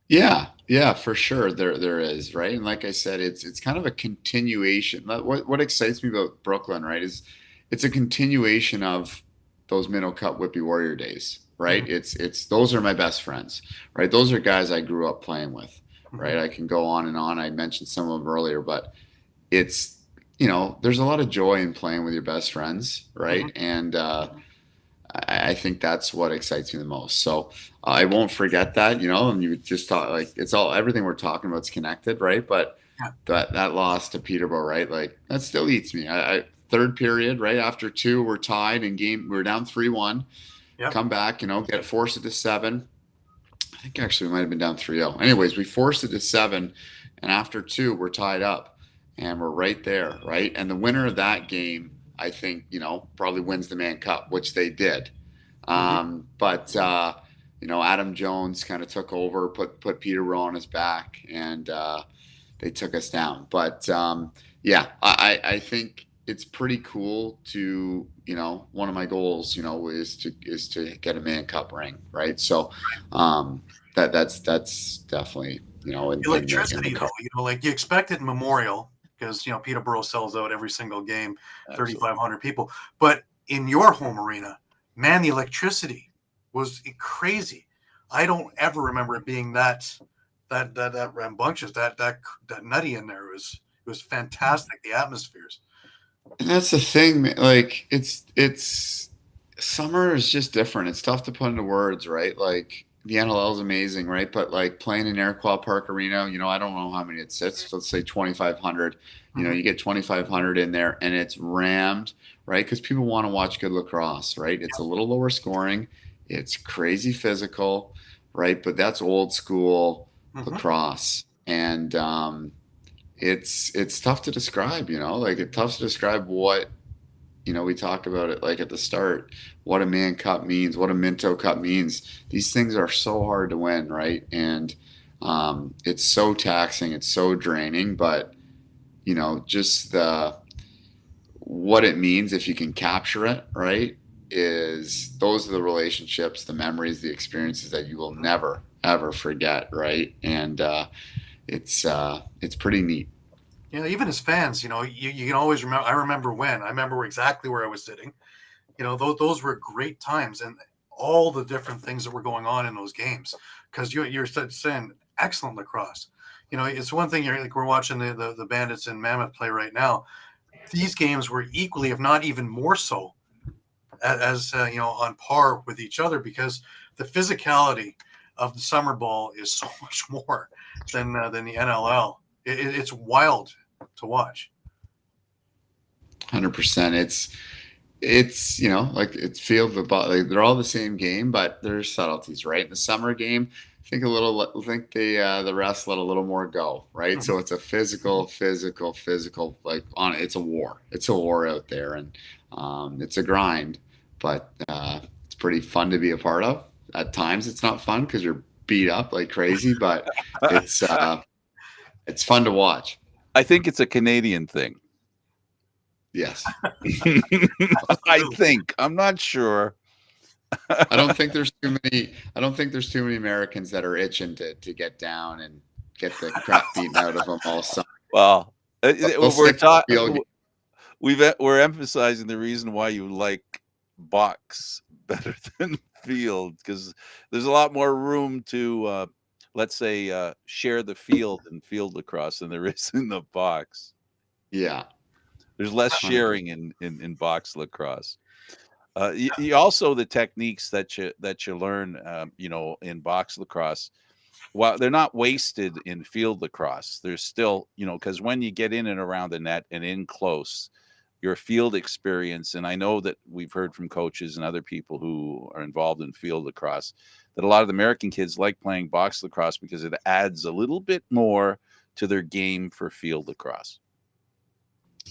[SPEAKER 2] Yeah, for sure. There is, right? And like I said, it's kind of a continuation. What excites me about Brooklyn, right, is it's a continuation of those Minnow Cup Whippy Warrior days, right?
[SPEAKER 3] Mhm.
[SPEAKER 2] It's those are my best friends, right? Those are guys I grew up playing with,
[SPEAKER 3] Mhm.
[SPEAKER 2] right? I can go on and on. I mentioned some of them earlier, but it's there's a lot of joy in playing with your best friends,
[SPEAKER 3] Mhm.
[SPEAKER 2] right? And I think that's what excites me the most. So I won't forget that, and you just talk, like, it's all, everything we're talking about is connected, right? But
[SPEAKER 3] Yeah.
[SPEAKER 2] that loss to Peterborough, right? Like, that still eats me. Third period, right after two, we're tied in game. We're down 3-1,
[SPEAKER 3] Yep.
[SPEAKER 2] come back, get forced it to 7. I think actually we might have been down 3-0. Anyways, we forced it to 7, and after 2, we're tied up, and we're right there, right? And the winner of that game, I think, probably wins the Man Cup, which they did.
[SPEAKER 3] Mhm.
[SPEAKER 2] But Adam Jones kind of took over, put Peter Rowe on his back, and they took us down. But yeah, I think it's pretty cool to, one of my goals, is to get a Man Cup ring, right? So that's definitely,
[SPEAKER 3] The
[SPEAKER 2] in the
[SPEAKER 3] electricity, though,
[SPEAKER 2] car.
[SPEAKER 3] like you expect it in Memorial because Peterborough sells out every single game,
[SPEAKER 1] Absolutely.
[SPEAKER 3] 3,500 people. But in your home arena, man, the electricity was crazy. I don't ever remember it being that rambunctious, that nutty in there. It was fantastic. The atmospheres.
[SPEAKER 2] And that's the thing, man. Like it's summer is just different. It's tough to put into words, right? Like the NLL is amazing, right? But like playing in Iroquois Park Arena, I don't know how many it sits. Let's say 2,500. You get 2,500 in there, and it's rammed, right? Because people want to watch good lacrosse, right? It's a little lower scoring. It's crazy physical, right? But that's old school lacrosse, and it's tough to describe, like it's tough to describe what, we talked about it like at the start, what a Man Cup means, what a Minto Cup means. These things are so hard to win, right? And it's so taxing, it's so draining, but just what it means if you can capture it, right? Those are the relationships, the memories, the experiences that you will never ever forget, right? And it's pretty neat.
[SPEAKER 3] Even as fans, you can always remember. I remember exactly where I was sitting. Those were great times, and all the different things that were going on in those games. Because you're saying excellent lacrosse. It's one thing. We're watching the Bandits and Mammoth play right now. These games were equally, if not even more so, as on par with each other, because the physicality of the summer ball is so much more than the NLL. It's wild to watch.
[SPEAKER 2] 100%. It's like it's field football. Like they're all the same game, but there's subtleties, right? In the summer game, I think the refs let a little more go, right? So it's a physical, like it's a war. It's a war out there, and it's a grind, but it's pretty fun to be a part of. At times, it's not fun because you're beat up like crazy, but it's fun to watch.
[SPEAKER 1] I think it's a Canadian thing.
[SPEAKER 2] Yes.
[SPEAKER 1] I think. I'm not sure.
[SPEAKER 2] I don't think there's too many Americans that are itching to get down and get the crap beaten out of them all summer.
[SPEAKER 1] Well, we're emphasizing the reason why you like box better than field, because there's a lot more room to let's say share the field in field lacrosse than there is in the box.
[SPEAKER 2] Yeah.
[SPEAKER 1] There's less sharing in box lacrosse. You also, the techniques that you learn, in box lacrosse, while they're not wasted in field lacrosse, there's still, because when you get in and around the net and in close, your field experience, and I know that we've heard from coaches and other people who are involved in field lacrosse, that a lot of the American kids like playing box lacrosse because it adds a little bit more to their game for field lacrosse.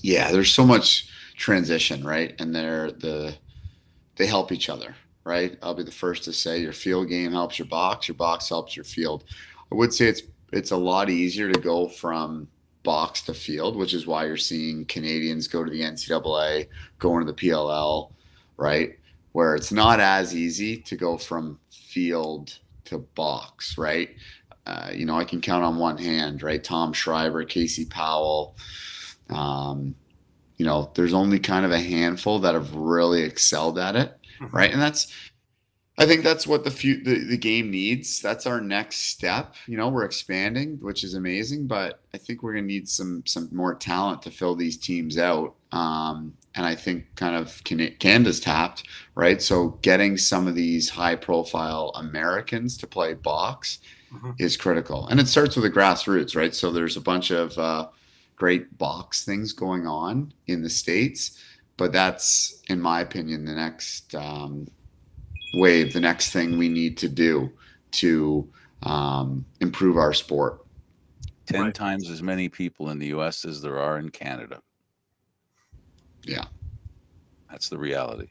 [SPEAKER 2] Yeah, there's so much transition, right? And they help each other, right? I'll be the first to say your field game helps your box helps your field. I would say it's a lot easier to go from box to field, which is why you're seeing Canadians go to the NCAA, go into the PLL, right? Where it's not as easy to go from field to box, right? I can count on one hand, right? Tom Schreiber, Casey Powell. There's only kind of a handful that have really excelled at it, right? And I think that's what the game needs. That's our next step. We're expanding, which is amazing, but I think we're going to need some more talent to fill these teams out. And I think kind of Canada's tapped, right? So getting some of these high-profile Americans to play box is critical, and it starts with the grassroots, right? So there's a bunch of great box things going on in the States, but that's, in my opinion, the next wave, the next thing we need to do to improve our sport.
[SPEAKER 1] 10 times as many people in the US as there are in Canada.
[SPEAKER 2] Yeah.
[SPEAKER 1] That's the reality.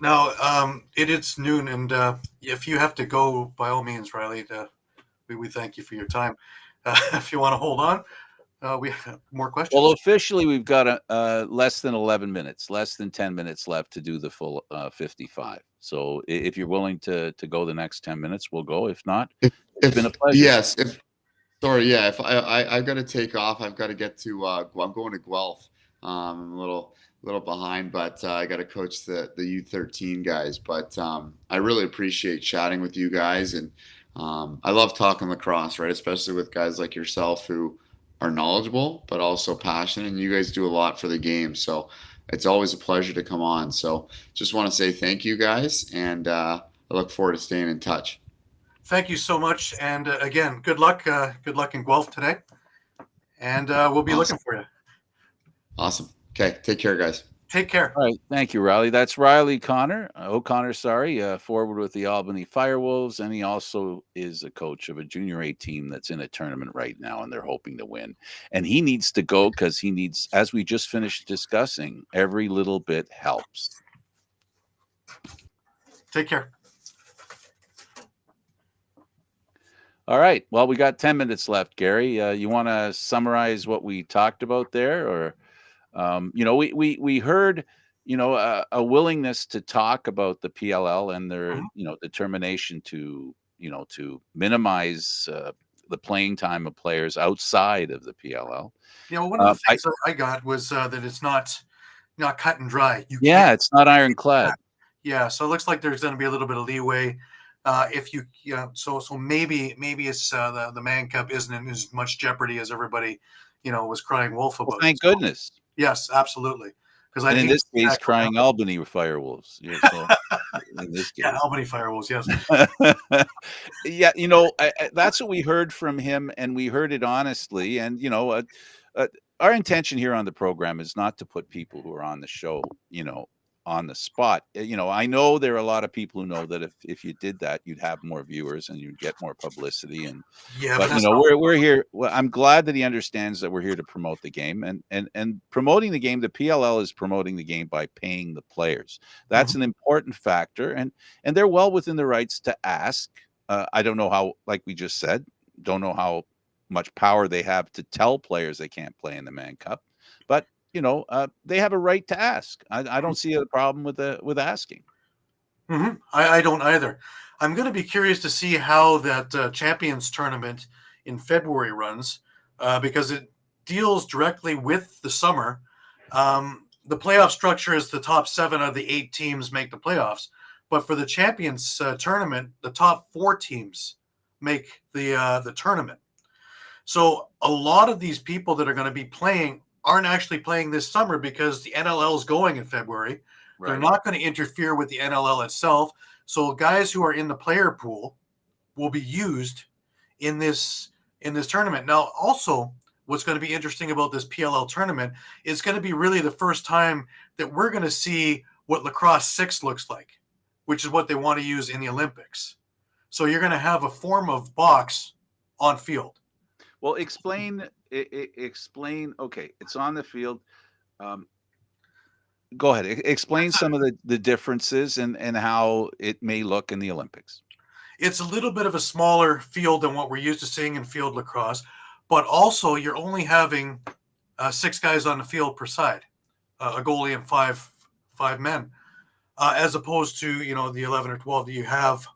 [SPEAKER 3] Now, it is noon, and if you have to go, by all means, Reilly, we thank you for your time. If you want to hold on, we have more questions.
[SPEAKER 1] Well, officially, we've got less than 11 minutes, less than 10 minutes left to do the full 55. So if you're willing to go the next 10 minutes, we'll go. If not, it's been a pleasure.
[SPEAKER 2] Yes. If I've got to take off, I've got to get to, I'm going to Guelph I'm a little behind, but I got to coach the U13 guys. But I really appreciate chatting with you guys, and I love talking lacrosse, right? Especially with guys like yourself who are knowledgeable but also passionate, and you guys do a lot for the game. So it's always a pleasure to come on. So just want to say thank you guys, and I look forward to staying in touch.
[SPEAKER 3] Thank you so much. And again, good luck. Good luck in Guelph today. And we'll be looking
[SPEAKER 2] Awesome.
[SPEAKER 3] for you.
[SPEAKER 2] Awesome. Okay. Take care, guys.
[SPEAKER 3] Take care.
[SPEAKER 1] All right. Thank you, Reilly. That's Reilly O'Connor, forward with the Albany Firewolves. And he also is a coach of a junior A team that's in a tournament right now, and they're hoping to win. And he needs to go because he needs, as we just finished discussing, every little bit helps.
[SPEAKER 3] Take care.
[SPEAKER 1] All right. Well, we got 10 minutes left, Gary. You want to summarize what we talked about there? Or, we heard, a willingness to talk about the PLL and their, determination to, to minimize the playing time of players outside of the PLL.
[SPEAKER 3] Yeah, well, one of the things that I got was that it's not cut and dry.
[SPEAKER 1] It's not ironclad.
[SPEAKER 3] Yeah, so it looks like there's going to be a little bit of leeway. If you, so maybe it's the Man Cup isn't in as much jeopardy as everybody, was crying wolf about.
[SPEAKER 1] Well, thank goodness.
[SPEAKER 3] Yes, absolutely. Because
[SPEAKER 1] in this case, crying Albany Firewolves. So in this case,
[SPEAKER 3] Albany Firewolves. Yes.
[SPEAKER 1] Yeah, that's what we heard from him, and we heard it honestly. And our intention here on the program is not to put people who are on the show, on the spot. I know there are a lot of people who know that if you did that, you'd have more viewers and you'd get more publicity. And but we're here. Well, I'm glad that he understands that we're here to promote the game, and promoting the game. The PLL is promoting the game by paying the players. That's an important factor, and they're well within the rights to ask. I don't know how, like we just said, don't know how much power they have to tell players they can't play in the Man Cup, but they have a right to ask. I don't see a problem with asking.
[SPEAKER 3] I don't either. I'm going to be curious to see how that Champions tournament in February runs because it deals directly with the summer. The playoff structure is the top 7 of the 8 teams make the playoffs, but for the Champions tournament, the top 4 teams make the tournament. So a lot of these people that are going to be playing aren't actually playing this summer because the NLL is going in February. Right. They're not going to interfere with the NLL itself. So guys who are in the player pool will be used in this tournament. Now, also, what's going to be interesting about this PLL tournament is going to be really the first time that we're going to see what Lacrosse 6 looks like, which is what they want to use in the Olympics. So you're going to have a form of box on field.
[SPEAKER 1] Well, explain. Okay, it's on the field. Go ahead. Explain some of the differences and how it may look in the Olympics.
[SPEAKER 3] It's a little bit of a smaller field than what we're used to seeing in field lacrosse, but also you're only having 6 guys on the field per side, a goalie and five men, as opposed to the 11 or 12 that you have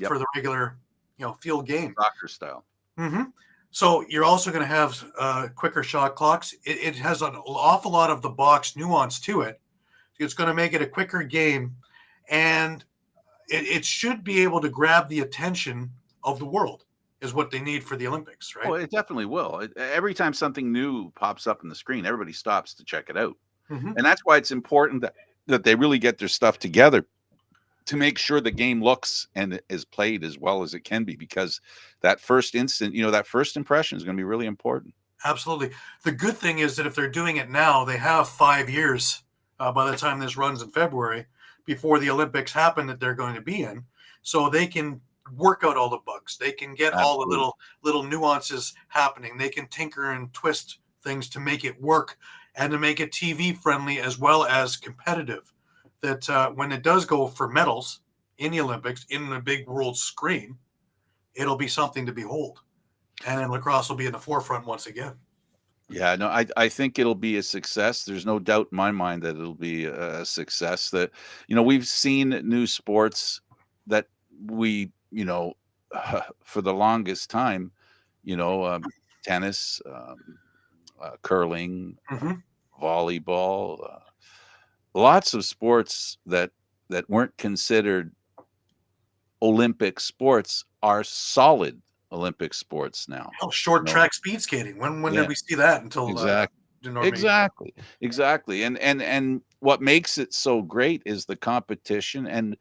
[SPEAKER 3] for the regular field game,
[SPEAKER 1] soccer style.
[SPEAKER 3] Mm-hmm. So you're also going to have quicker shot clocks. It has an awful lot of the box nuance to it. It's going to make it a quicker game, and it should be able to grab the attention of the world is what they need for the Olympics, right?
[SPEAKER 1] Oh, it definitely will. Every time something new pops up on the screen, everybody stops to check it out. And that's why it's important that they really get their stuff together to make sure the game looks and is played as well as it can be, because that first instant, that first impression is going to be really important.
[SPEAKER 3] Absolutely. The good thing is that if they're doing it now, they have 5 years by the time this runs in February before the Olympics happen that they're going to be in. So they can work out all the bugs. They can get all the little nuances happening. They can tinker and twist things to make it work and to make it TV friendly as well as competitive. That when it does go for medals in the Olympics, in the big world screen, it'll be something to behold. And then lacrosse will be in the forefront once again.
[SPEAKER 1] Yeah, no, I think it'll be a success. There's no doubt in my mind that it'll be a success. That, we've seen new sports that we, for the longest time, tennis, curling, volleyball, lots of sports that weren't considered Olympic sports are solid Olympic sports now.
[SPEAKER 3] Hell, short
[SPEAKER 1] You know?
[SPEAKER 3] track speed skating. When
[SPEAKER 1] Yeah,
[SPEAKER 3] did we see that until
[SPEAKER 1] exactly.
[SPEAKER 3] Normandy?
[SPEAKER 1] Exactly. And what makes it so great is the competition, and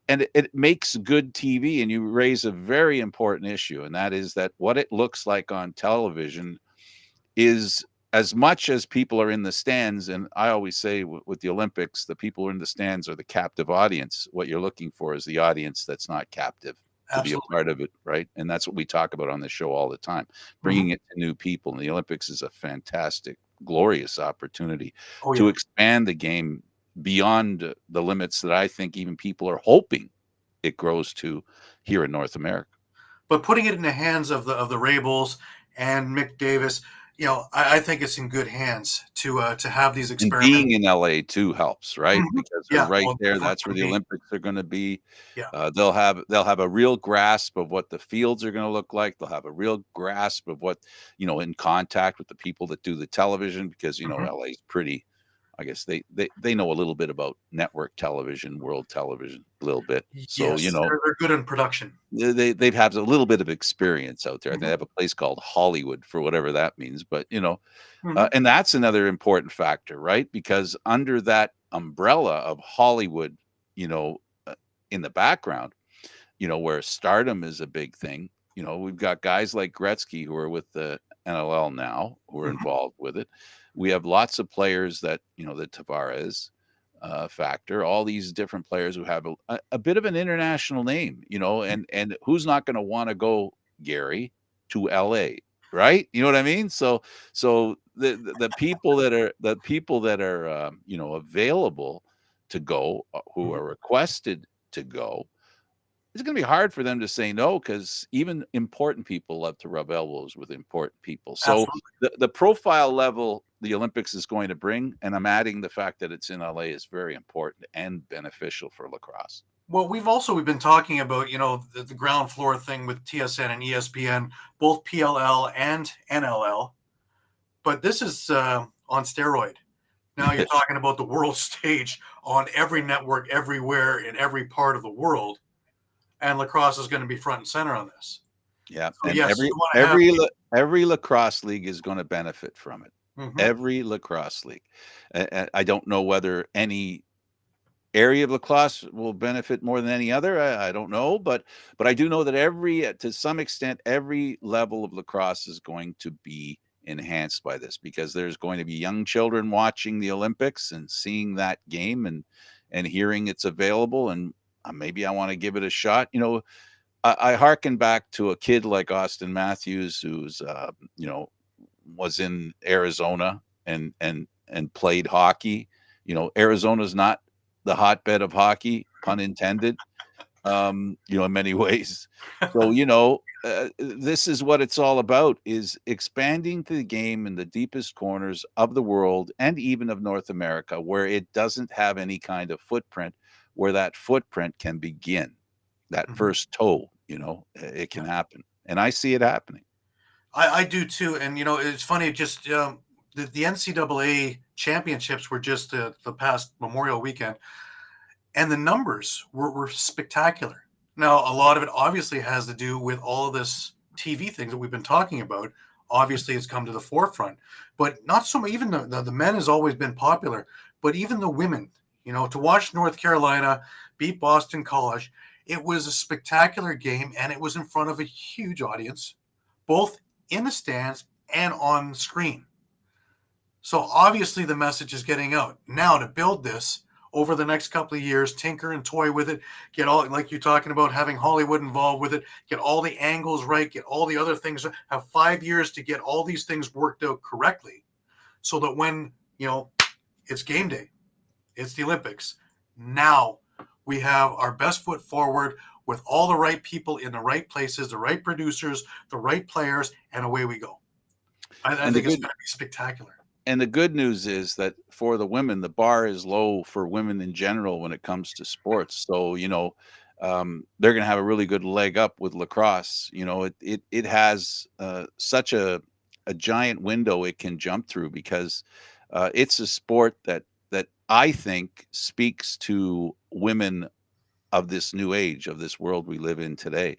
[SPEAKER 1] it makes good TV. And you raise a very important issue, and that is that what it looks like on television is, as much as people are in the stands, and I always say with the Olympics, the people who are in the stands are the captive audience. What you're looking for is the audience that's not captive to be a
[SPEAKER 3] Absolutely.
[SPEAKER 1] part of it, right? And that's what we talk about on the show all the time, bringing it to new people. And the Olympics is a fantastic, glorious opportunity
[SPEAKER 3] Oh
[SPEAKER 1] to
[SPEAKER 3] yeah.
[SPEAKER 1] expand the game beyond the limits that I think even people are hoping it grows to here in North America.
[SPEAKER 3] But putting it in the hands of the Rabels and Mick Davis, I think it's in good hands to have these
[SPEAKER 1] And
[SPEAKER 3] experiments.
[SPEAKER 1] being in LA too helps, right?
[SPEAKER 3] Mhm.
[SPEAKER 1] Because they're
[SPEAKER 3] Yeah,
[SPEAKER 1] right
[SPEAKER 3] well,
[SPEAKER 1] there.
[SPEAKER 3] definitely
[SPEAKER 1] That's
[SPEAKER 3] for
[SPEAKER 1] where the
[SPEAKER 3] me.
[SPEAKER 1] Olympics are gonna be.
[SPEAKER 3] Yeah.
[SPEAKER 1] They'll have a real grasp of what the fields are gonna look like. They'll have a real grasp of what, in contact with the people that do the television, because,
[SPEAKER 3] Mhm.
[SPEAKER 1] LA is pretty, I guess they know a little bit about network television, world television, a little bit. So,
[SPEAKER 3] Yes, they're good in production.
[SPEAKER 1] they've had a little bit of experience out there. They
[SPEAKER 3] Mhm.
[SPEAKER 1] have a place called Hollywood, for whatever that means, but,
[SPEAKER 3] Mhm.
[SPEAKER 1] and that's another important factor, right? Because under that umbrella of Hollywood, you know, uh, in the background, where stardom is a big thing, we've got guys like Gretzky who are with the NLL now, who are
[SPEAKER 3] Mhm.
[SPEAKER 1] involved with it. We have lots of players that, the Tavares factor, all these different players who have a bit of an international name, and who's not going to want to go, Gary, to LA, right? You know what I mean? So the people that are available to go, who
[SPEAKER 3] Mhm.
[SPEAKER 1] are requested to go, it's going to be hard for them to say no, because even important people love to rub elbows with important people. So
[SPEAKER 3] Absolutely.
[SPEAKER 1] the profile level the Olympics is going to bring, and I'm adding the fact that it's in LA, is very important and beneficial for lacrosse.
[SPEAKER 3] Well, we've been talking about, the ground floor thing with TSN and ESPN, both PLL and NLL, but this is on steroid. Now you're talking about the world stage on every network, everywhere, in every part of the world, and lacrosse is going to be front and center on this.
[SPEAKER 1] Yeah,
[SPEAKER 3] So
[SPEAKER 1] and
[SPEAKER 3] yes,
[SPEAKER 1] every
[SPEAKER 3] you want to have.
[SPEAKER 1] every la every lacrosse league is gonna benefit from it.
[SPEAKER 3] Mhm.
[SPEAKER 1] Every lacrosse league. I don't know whether any area of lacrosse will benefit more than any other. I don't know, but I do know that to some extent, every level of lacrosse is going to be enhanced by this, because there's going to be young children watching the Olympics and seeing that game, and hearing it's available, and maybe I want to give it a shot. I hearken back to a kid like Austin Matthews, who's was in Arizona and played hockey. Arizona's not the hotbed of hockey, pun intended. In many ways. So, this is what it's all about: is expanding the game in the deepest corners of the world, and even of North America, where it doesn't have any kind of footprint, where that footprint can begin. That
[SPEAKER 3] Mhm.
[SPEAKER 1] first toe, it
[SPEAKER 3] Yeah.
[SPEAKER 1] can happen. And I see it happening.
[SPEAKER 3] I do too, and it's funny. Just the NCAA championships were just the past Memorial weekend, and the numbers were spectacular. Now, a lot of it obviously has to do with all of this TV things that we've been talking about. Obviously, it's come to the forefront, but not so much. Even the men has always been popular, but even the women, to watch North Carolina beat Boston College, it was a spectacular game, and it was in front of a huge audience, both in the stands and on screen. So obviously the message is getting out. Now to build this over the next couple of years, tinker and toy with it, get all, like you're talking about, having Hollywood involved with it, get all the angles right, get all the other things, have 5 years to get all these things worked out correctly, so that when, it's game day, it's the Olympics. Now we have our best foot forward with all the right people in the right places, the right producers, the right players, and away we go. I
[SPEAKER 1] And the
[SPEAKER 3] think it's
[SPEAKER 1] good
[SPEAKER 3] going to be spectacular.
[SPEAKER 1] and the good news is that for the women, the bar is low for women in general when it comes to sports. So, they're going to have a really good leg up with lacrosse. It has such a giant window it can jump through, because It's a sport that I think speaks to women of this new age, of this world we live in today.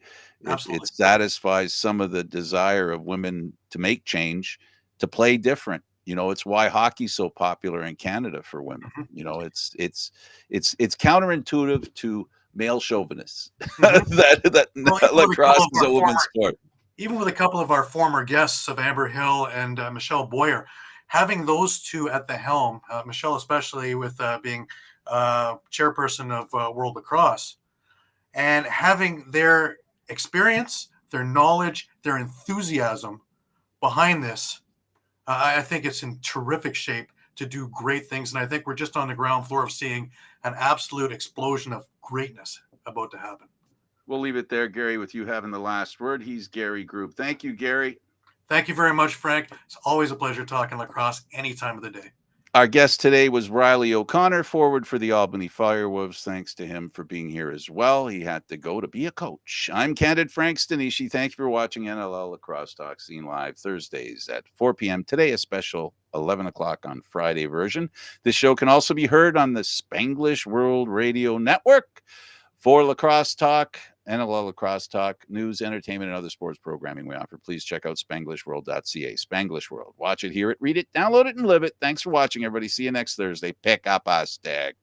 [SPEAKER 1] It
[SPEAKER 3] Absolutely.
[SPEAKER 1] satisfies some of the desire of women to make change, to play different. It's why hockey's so popular in Canada for women.
[SPEAKER 3] Mhm.
[SPEAKER 1] It's counterintuitive to male chauvinists
[SPEAKER 3] Mhm.
[SPEAKER 1] that
[SPEAKER 3] Well, even with a
[SPEAKER 1] lacrosse
[SPEAKER 3] couple of
[SPEAKER 1] is a women's sport.
[SPEAKER 3] even with a couple of our former guests of Amber Hill and Michelle Boyer, having those two at the helm, Michelle especially with being chairperson of World Lacrosse, and having their experience, their knowledge, their enthusiasm behind this, I think it's in terrific shape to do great things. And I think we're just on the ground floor of seeing an absolute explosion of greatness about to happen.
[SPEAKER 1] We'll leave it there, Gary, with you having the last word. He's Gary Groob. Thank you, Gary.
[SPEAKER 3] Thank you very much, Frank. It's always a pleasure talking lacrosse any time of the day.
[SPEAKER 1] Our guest today was Reilly O'Connor, forward for the Albany Firewolves. Thanks to him for being here as well. He had to go to be a coach. I'm Candid Frank Stanisci. Thank you for watching NLL Lacrosse Talk, seen live Thursdays at 4 p.m. Today, a special 11 o'clock on Friday version. This show can also be heard on the Spanglish World Radio Network. For Lacrosse Talk, NLL Lacrosse Talk, news, entertainment, and other sports programming we offer, please check out SpanglishWorld.ca. Spanglish World. Watch it, hear it, read it, download it, and live it. Thanks for watching, everybody. See you next Thursday. Pick up a stick.